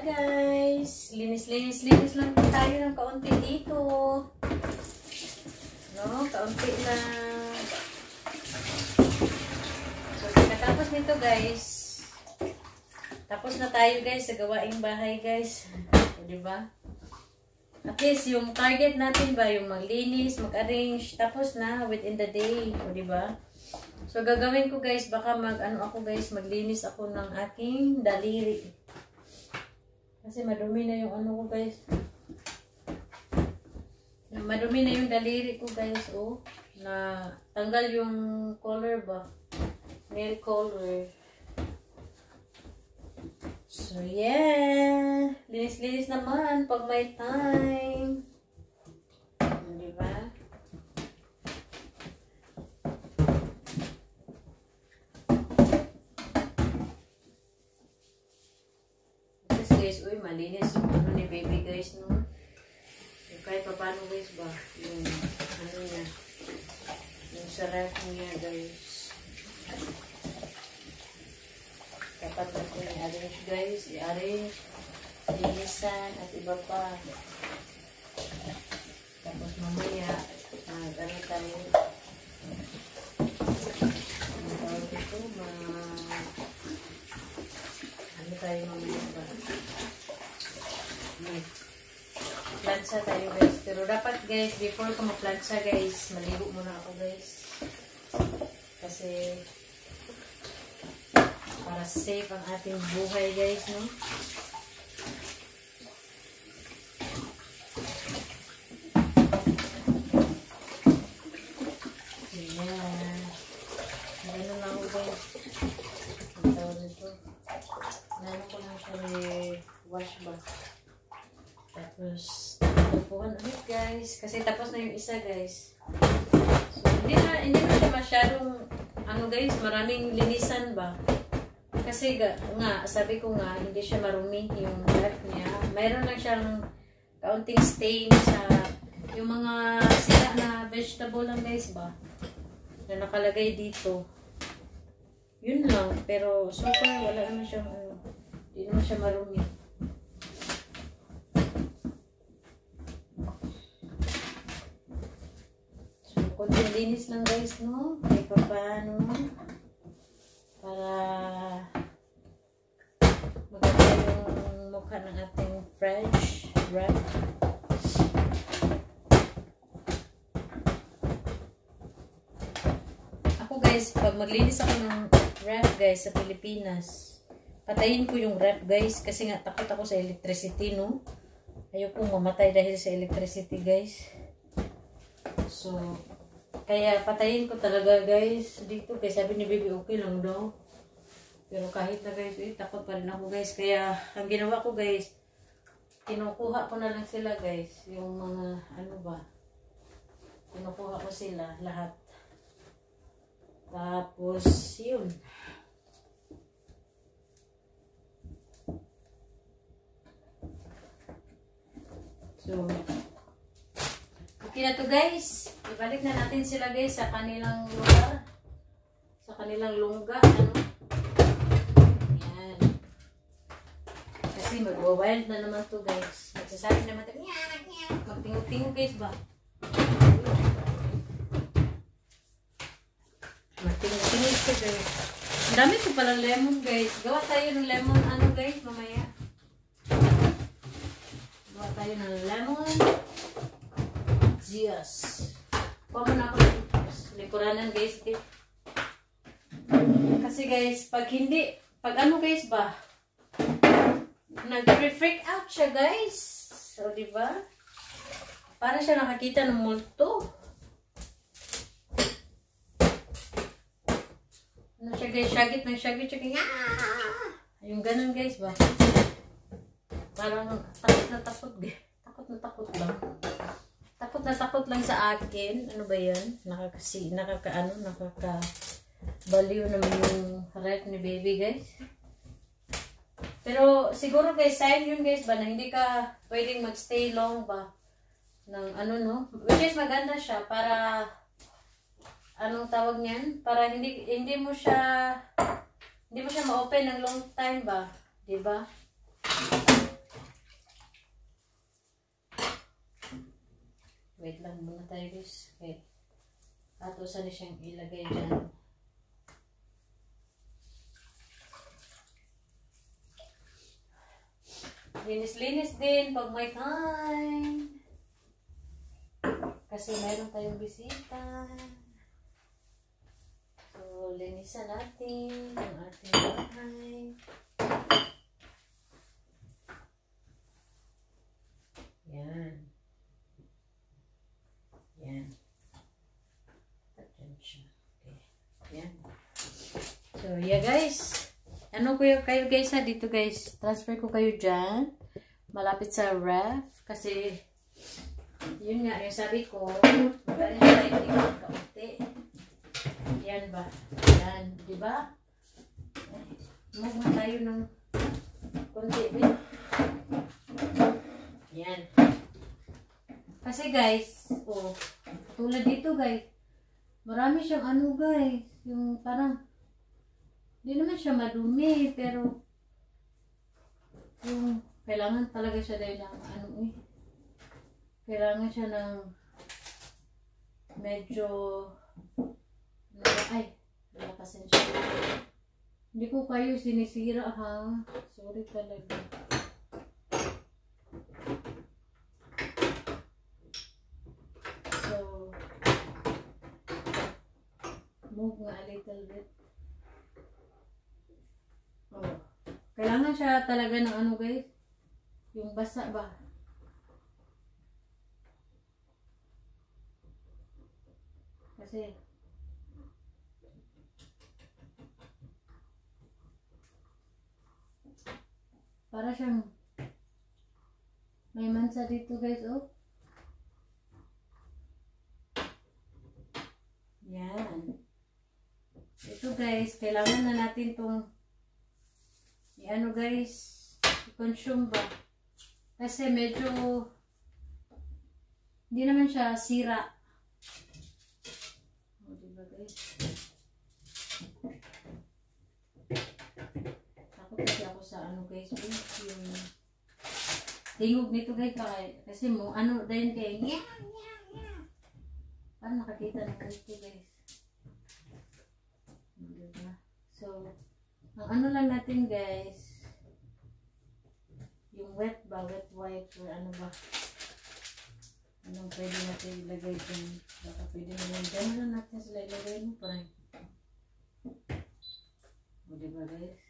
guys. Linis lang tayo ng kaunti dito. No, kaunti lang. So, pagkatapos nito guys, tapos na tayo guys sa gawaing bahay guys. O, diba? At least yung target natin ba, yung maglinis, mag-arrange, tapos na within the day. O, diba? So, gagawin ko guys, baka maglinis ako ng aking daliri. Kasi madumi na yung ano ko guys. Madumi na yung daliri ko guys, oh. Na tanggal yung color ba? Nail color. So, yeah. Linis-linis naman pag may time. Diba? Guys, uy, malinis yung ano ni baby guys, no? Yung kahit pa paano guys ba, yung ano niya, yung sarap niya guys. Dapat na ko i-arrange guys, i-arrange, linisan at iba pa. Tapos mamaya, ano tayo, ano tayo mamaya ba? Plansa tayo guys. Pero dapat guys, before ko ma-plansa guys, maligo muna ako guys. Kasi para safe ang ating buhay guys, no? Ayan. Ganun lang ako guys. Ang tawag nito. Nanon ko lang siya wash ba. Tapos, tapuan ulit guys. Kasi tapos na yung isa guys. So, hindi na siya masyadong, ano guys, maraming linisan ba. Kasi sabi ko nga, hindi siya marumi yung ref niya. Mayroon lang siyang kaunting stain sa, yung mga sila na vegetable lang guys ba. Na nakalagay dito. Yun lang. Pero, so far, wala naman siyang, hindi naman siya marumi. Kunting linis lang guys, no? Kahit pa paano. Para maganda yung mukha ng ating fresh wrap. Ako guys, pag maglinis ako ng wrap guys sa Pilipinas, patayin ko yung wrap guys. Kasi nga takot ako sa electricity, no? Ayokong mamatay dahil sa electricity guys. So, kaya patayin ko talaga guys dito. Kaya sabi ni baby okay lang daw. Pero kahit na guys, takot pa rin ako guys. Kaya ang ginawa ko guys, kinukuha ko na lang sila guys. Yung mga ano ba. Kinukuha ko sila lahat. Tapos yun. So, okay na to guys. Ibalik na natin sila guys sa kanilang lugar. Sa kanilang lungga. Ano? Ayan. Kasi mag-wild na naman to guys. Magsasabi naman ito. Magtingog-tingog guys ba? Magtingog-tingog to guys. Ang dami ko palang lemon guys. Gawa tayo ng lemon ano guys mamaya. Gawa tayo ng lemon. Yes. Kuha mo na ako ng likuranan guys. Kasi guys, pag ano guys ba? Nag-freak out siya guys. So, diba? Para siya nakakita ng multo. Ano siya guys? Syagit ng syagit. Yung ganun guys ba? Parang takot na takot guys. Takot na takot lang. Takot na takot lang sa akin. Ano ba yan? Nakaka-baliw naman yung ref ni baby guys. Pero siguro guys, sign yun guys ba na hindi ka pwedeng magstay long ba ng ano no? Which is maganda siya para anong tawag niyan? Para hindi mo siya ma-open ng long time ba? 'Di ba? Wait lang muna tayo guys. Wait. Atusan niya siyang ilagay dyan. Linis-linis din pag may time. Kasi mayroon tayong bisita. So, linisan natin yung ating bahay. Yan. Yan. Atyan siya. Okay. Yan. So, yeah guys. Ano ko kayo guys ha? Dito guys. Transfer ko kayo dyan. Malapit sa ref. Kasi, yun nga, yung sabi ko, magaling tayo dito ng kaunti. Yan ba? Yan. Diba? Mugma tayo ng konti. Yan. Kasi guys, oh, tulad dito guys, marami siyang ano guys, yung parang, hindi naman siya madumi, pero, yung, kailangan talaga siya dahil ng ano eh. Kailangan siya ng medyo ay, lakasin siya. Hindi ko kayo sinisira ha. Sorry talaga. So, move nga a little bit. Oh. Kailangan siya talaga ng ano guys. Yung basa ba? Kasi para siyang may mansa dito guys, oh. Yan. Ito guys, kailangan na natin itong i-ano guys, i-consume ba? Kasi medyo hindi naman siya sira. O, diba guys? Takot kasi ako sa ano guys, yung tingog nito guys, kasi mo ano din kay paano nakakita ng ito guys. Diba? So, ang ano lang natin guys, yung wet ba, wet wipe or ano ba, anong pwede natin ilagay dyan. Baka pwede naman dyan na natin sila ilagay mo parang. O diba guys,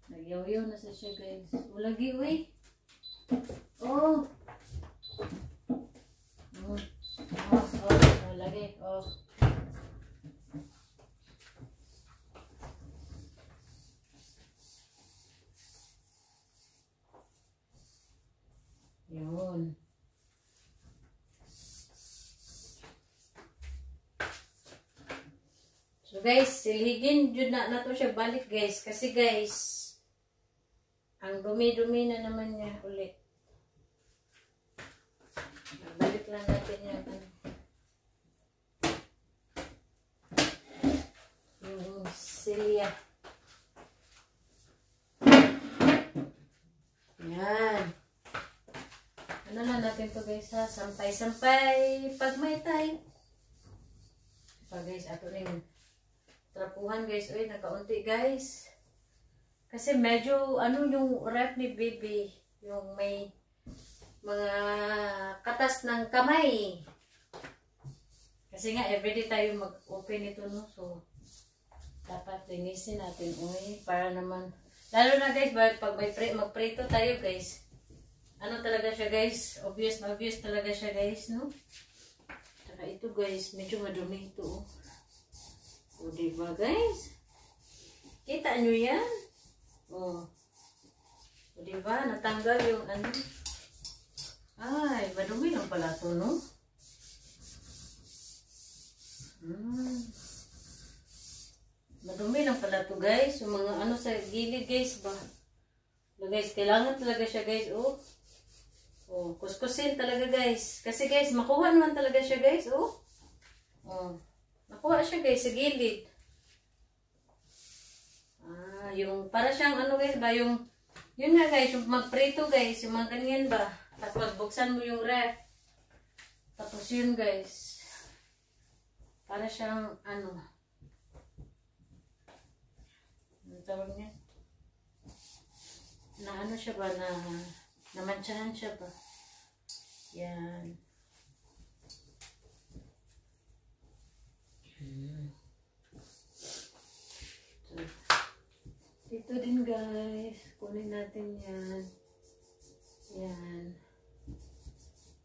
nagyaw-yaw na siya guys. O lagi uy. Oh. Lagi. Oh. Yun. So guys, silhigin jud na to siya balik guys. Kasi guys, ang dumi-dumi na naman niya ulit. Balik lang natin yung silya. Yan. Ano lang natin to guys ha. Sampay-sampay pag may time. Pa guys, ato na yung trapuhan guys. Uy, nakaunti guys. Kasi medyo ano yung ref ni baby. Yung may mga katas ng kamay. Kasi nga everyday tayo mag-open ito no. So, dapat linisin natin. Uy, para naman. Lalo na guys, pag may mag-prito tayo guys. Ano talaga siya guys? Obvious talaga siya guys, no? Saka ito guys, medyo madumi ito. O diba guys? Kita nyo yan? O diba? Natanggal yung ano. Ay, madumi lang pala ito, no? Madumi lang pala ito guys. Yung mga ano sa gilid guys ba? So, guys, kailangan talaga siya guys, oh. Oh, kuskusin talaga guys. Kasi guys, makuha naman talaga siya guys, oh. Oh, nakuha siya guys sa gilid. Ah, yung para siyang ano guys ba, yung yun nga guys, yung magprito guys, yung mga ganyan ba. Tapos buksan mo yung ref. Tapos yun guys. Para siyang ano tawag niya? Na ano siya ba? Namantsahan siya ba? Yan. So, dito din guys. Kunin natin yan. Yan.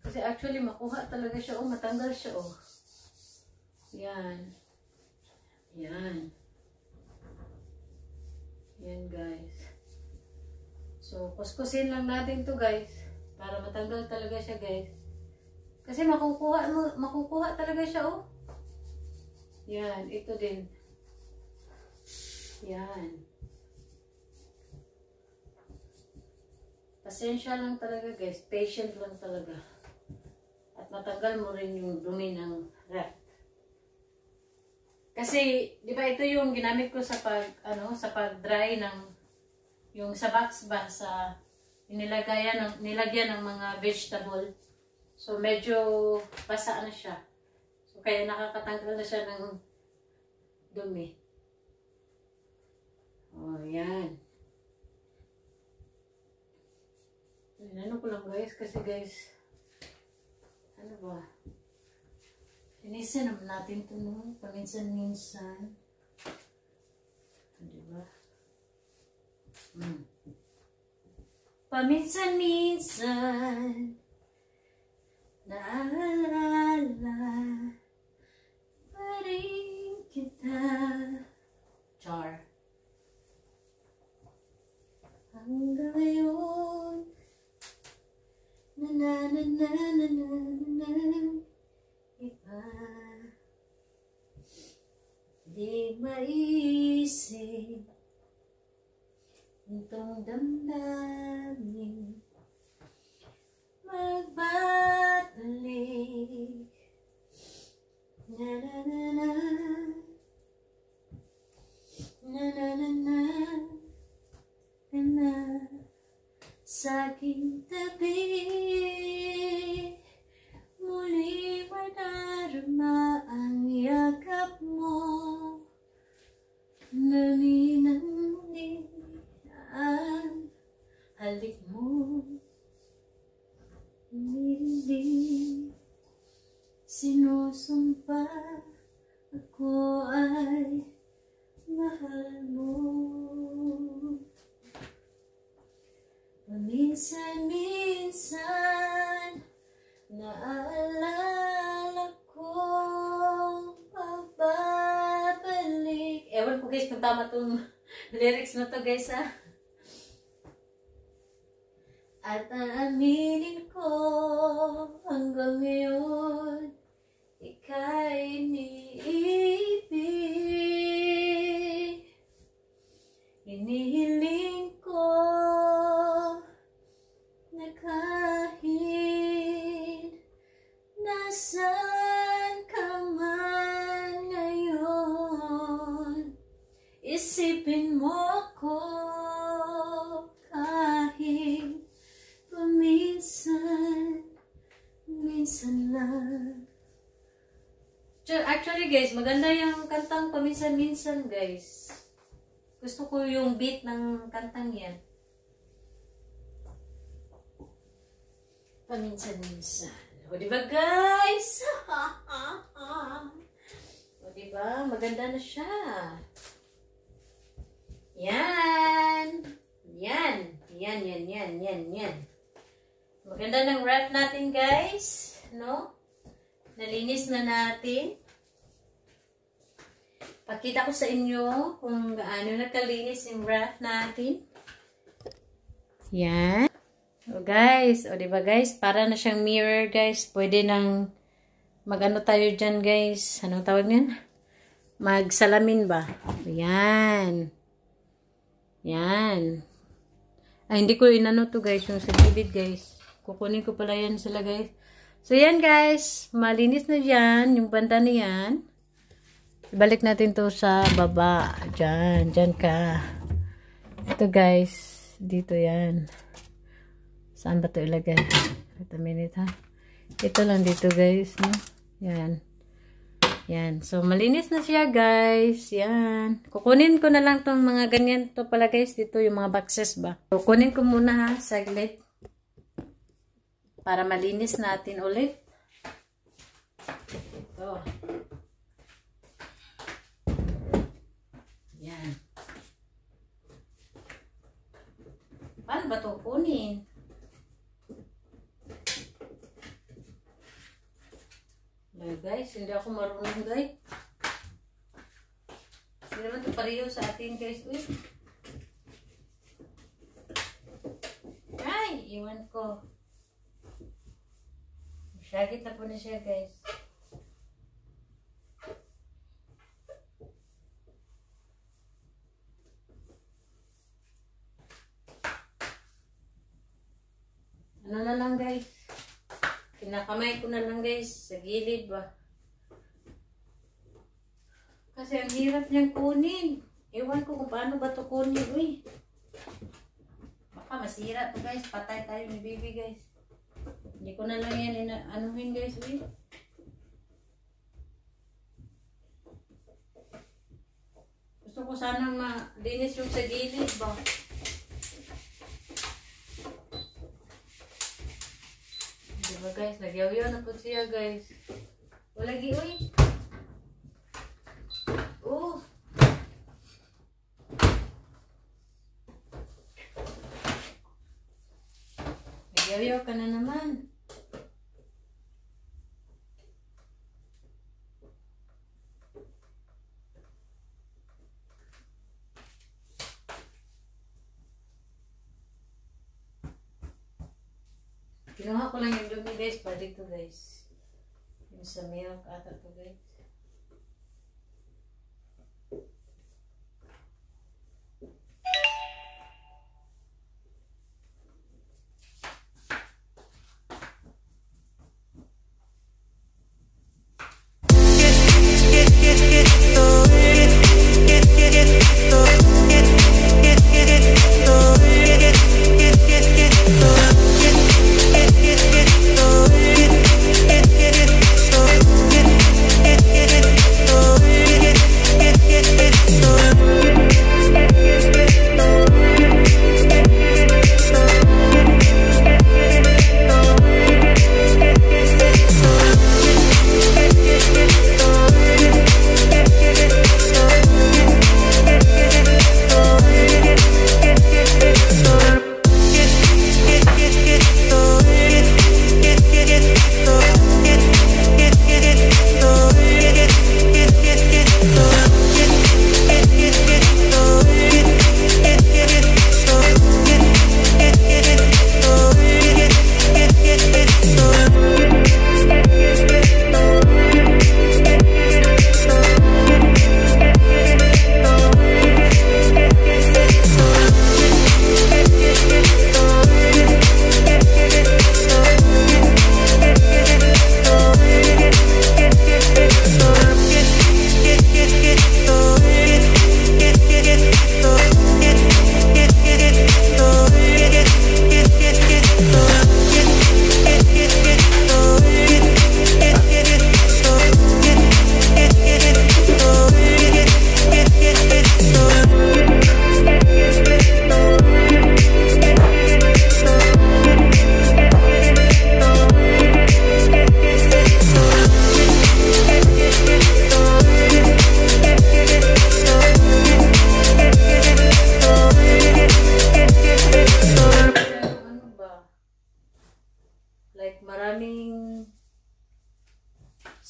Kasi actually makuha talaga siya. Oh, matanggal siya. Oh. Yan. Yan. Yan guys. So, kuskusin lang natin to guys. Para matanggal talaga siya guys. Kasi makukuha talaga siya oh. Yan, ito din. Yan. Pasensya lang talaga guys. Patient lang talaga. At matanggal mo rin yung dumi ng ref. Kasi, di ba ito yung ginamit ko sa pag-dry ng yung sa box ba sa nilagyan ng mga vegetable. So medyo basa na siya. So kaya nakakatanggal na siya ng dumi. Oh, yan. Ano ko lang guys kasi guys ano ba? Linisan naman natin ito no? Paminsan-minsan. Diba? Paminsan-minsan naalala pa rin kita. Char. Hanggang ngayon na iba di maisip itong damdamin magbabalik na sa aking tabi muli madarama ang yakap mo naninangin ang halik mo hindi sinusumpa ako ay mahal mo. Minsan-minsan naalala ko pagbabalik. Ewan ko guys kung tama tong lyrics na to guys ha. At aaminin ko hanggang ngayon ika'y iniibig. Hinihiling ko na kahit nasaan ka man ngayon, isipin mo ako kahit paminsan lang. Actually guys, maganda yung kantang paminsan-minsan guys. Gusto ko yung beat ng kantang yan. Paminsan-minsan. O diba guys? O diba? Maganda na siya. Yan. Yan. Yan. Maganda ng wrap natin guys. No? Nalinis na natin. Pakita ko sa inyo kung gaano nakalinis yung wrap natin. Yan. O guys, o diba guys, para na siyang mirror guys. Pwede nang mag-ano tayo dyan guys. Anong tawag niyan? Magsalamin ba? Yan. Yan. Ay, hindi ko inano to guys, yung sa gilid guys. Kukunin ko pala yan sila guys. So yan guys, malinis na dyan, yung banda na yan. Ibalik natin to sa baba. Dyan ka. Ito guys, dito yan. Saan ba ito ilagay? Wait a minute ha. Ito lang dito guys, no? Yan. Yan. So, malinis na siya guys. Yan. Kukunin ko na lang tong mga ganyan to pala guys. Dito yung mga boxes ba. Kukunin ko muna ha, saglit. Para malinis natin ulit. Ito. Yan. Paano ba ito kunin? Guys, hindi ako marunong guys. Hindi naman ito pareho sa atin guys. Uy. Ay, iwan ko. Masyagit na po na siya guys. Ano na lang guys. Kinakamay ko na lang guys, sa gilid ba. Kasi ang hirap niyang kunin. Ewan ko kung paano ba ito kunin, uy. Baka masira to guys, patay tayo ni baby guys. Hindi ko na lang yan anuhin guys, uy. Gusto ko sanang malinis yung sa gilid ba. Diba guys, nagyaw-yaw na po siya guys. Wala gi, uy. Oh. Nagyaw-yaw ka na naman. Kinuha ko lang yung dumi guys, pa dito guys. Yung sa milk ata to guys.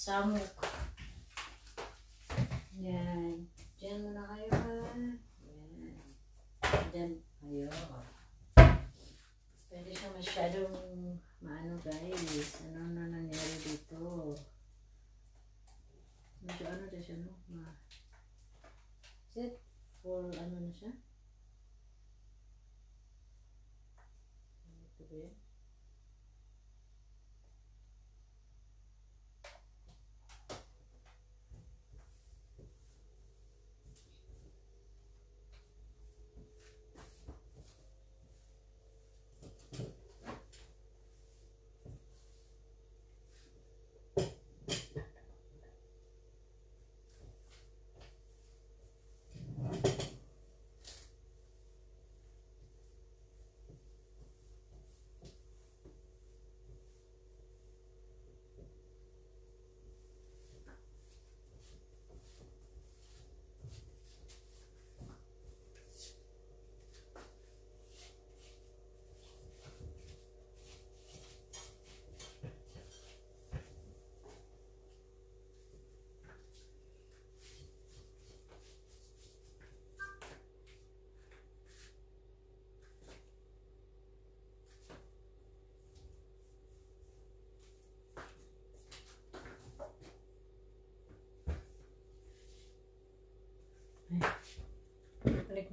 Samok. Yan. Diyan muna kayo ha. Yan. Diyan kayo. Pwede siya masyadong maano guys. Ano na nangyari dito? Medyo ano na siya no? Is it full ano na siya? Ito ba yan?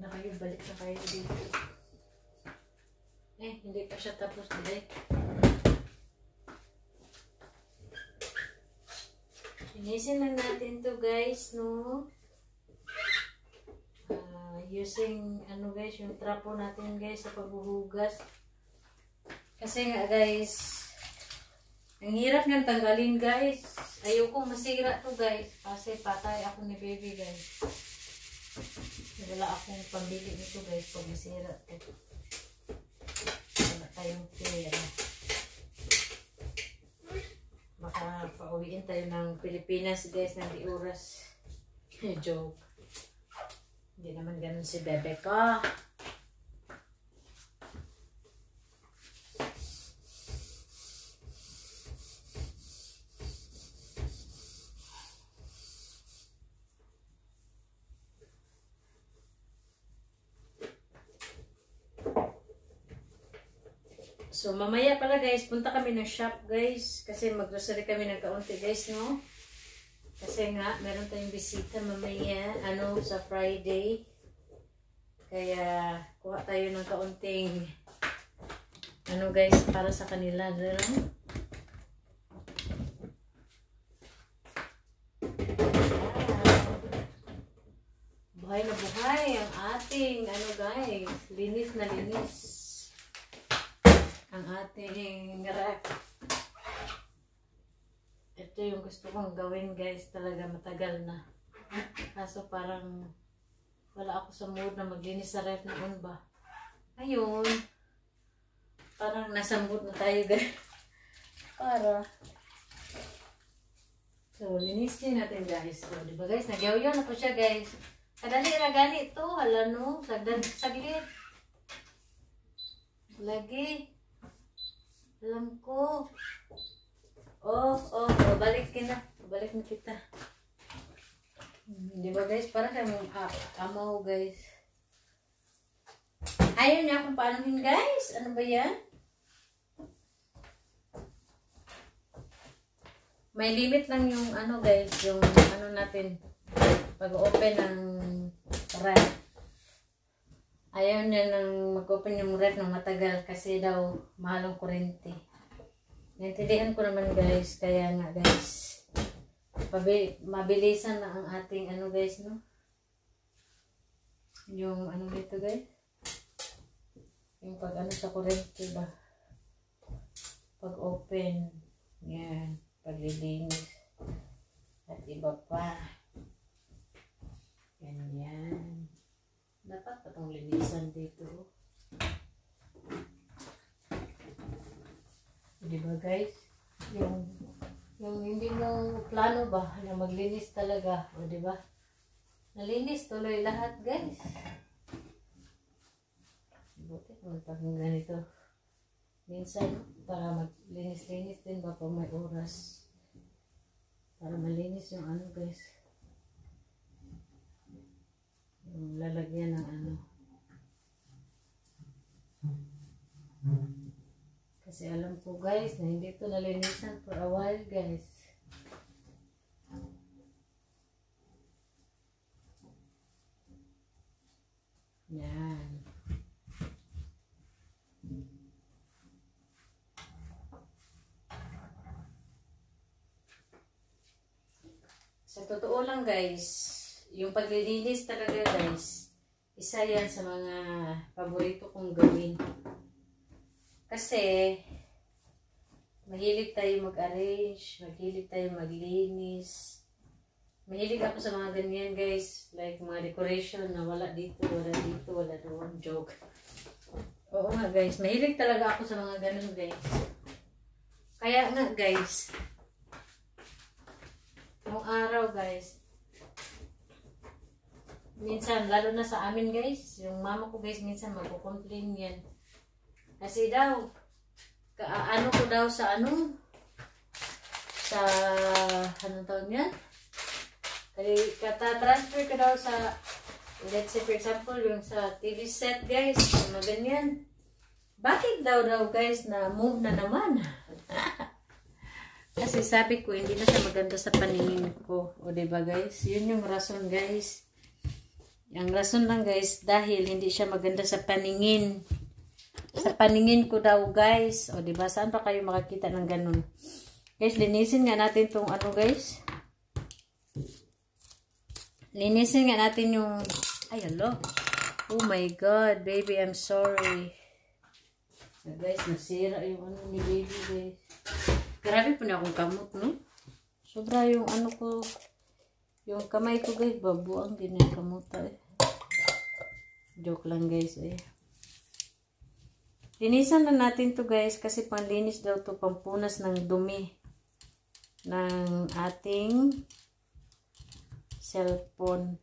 na kayo, balik na kayo dito. Hindi pa siya tapos dito. Linisin lang natin to guys, no? Using, guys, yung trapo natin guys sa paghuhugas. Kasi nga guys, ang hirap niyang tanggalin guys. Ayoko masira to guys. Kasi patay ako ni baby guys. Wala akong pambili nito guys pag masira to. Wala tayong pera. Baka pauwiin tayo ng Pilipinas guys ng di oras. Joke. Hindi naman ganun si bebe ko. So, mamaya pala guys, punta kami ng shop guys. Kasi mag-grocery kami ng kaunti guys, no? Kasi nga, meron tayong bisita mamaya, sa Friday. Kaya, kuha tayo ng kaunting, guys, para sa kanila, no? Buhay na buhay ang ating, guys, linis na linis. Ang ating rep. Ito yung gusto kong gawin guys, talaga matagal na. Kaso parang wala ako sa mood na maglinis sa ref noon ba. Ayun. Parang nasa mood na tayo guys. So, linisin natin guys. So, diba guys, nagyaw-yaw na po siya guys. Kadali na ganito. Hala no, saglit. Lagi. Alam ko. Balik na. Balik na kita. Di ba guys? Para kayo amaw guys. Ayaw niya akong paanohin guys. Ano ba yan? May limit lang yung guys. Yung natin. Pag-open ng ref. Ayaw niya nang mag-open yung ref ng matagal kasi daw mahal ang kuryente. Naintindihan ko naman guys, kaya nga guys, mabilisan na ang ating guys, no? Yung dito guys, yung pag sa kuryente ba? Pag open, yan, paglilinis, at iba pa. Ganyan. Dapat patong linisan dito. Diba guys? Yung hindi mo plano ba na maglinis talaga. O diba? Nalinis tuloy lahat guys. Buti kung pag ganito. Minsan para maglinis-linis din ba pag may oras. Para malinis yung guys. Yung lalagyan ng kasi alam ko guys na hindi ito nalinisan for a while guys. Yan. Sa totoo lang guys, yung paglilinis talaga guys, isa yan sa mga paborito kong gawin. Kasi, mahilig tayo mag-arrange, mahilig tayo maglinis. Mahilig ako sa mga ganyan guys, like mga decoration na wala dito, wala doon, joke. Oo nga guys, mahilig talaga ako sa mga ganun guys. Kaya nga guys, nung araw guys, minsan, lalo na sa amin guys, yung mama ko guys, minsan magko-complain yan. Kasi daw, ko daw sa sa, anong tawag yan? Kata-transfer ko daw sa, let's say for example, yung sa TV set guys, mga ganyan. Bakit daw guys na move na naman? Kasi sabi ko, hindi na siya maganda sa paningin ko. O diba guys? Yun yung rason guys. Ang rason lang guys, dahil hindi siya maganda sa paningin. Sa paningin ko daw guys. O diba, saan pa kayo makakita ng ganun? Guys, linisin nga natin tong ano guys. Linisin nga natin yung, ay hello. Oh my god, baby, I'm sorry. So guys, nasira yung ano ni baby guys. Grabe po na akong kamot, no? Sobra yung ano ko, yung kamay ko guys, babuang din yung kamuta eh. Joke lang guys eh. Linisan na natin to guys kasi panlinis daw to, pampunas ng dumi ng ating cellphone.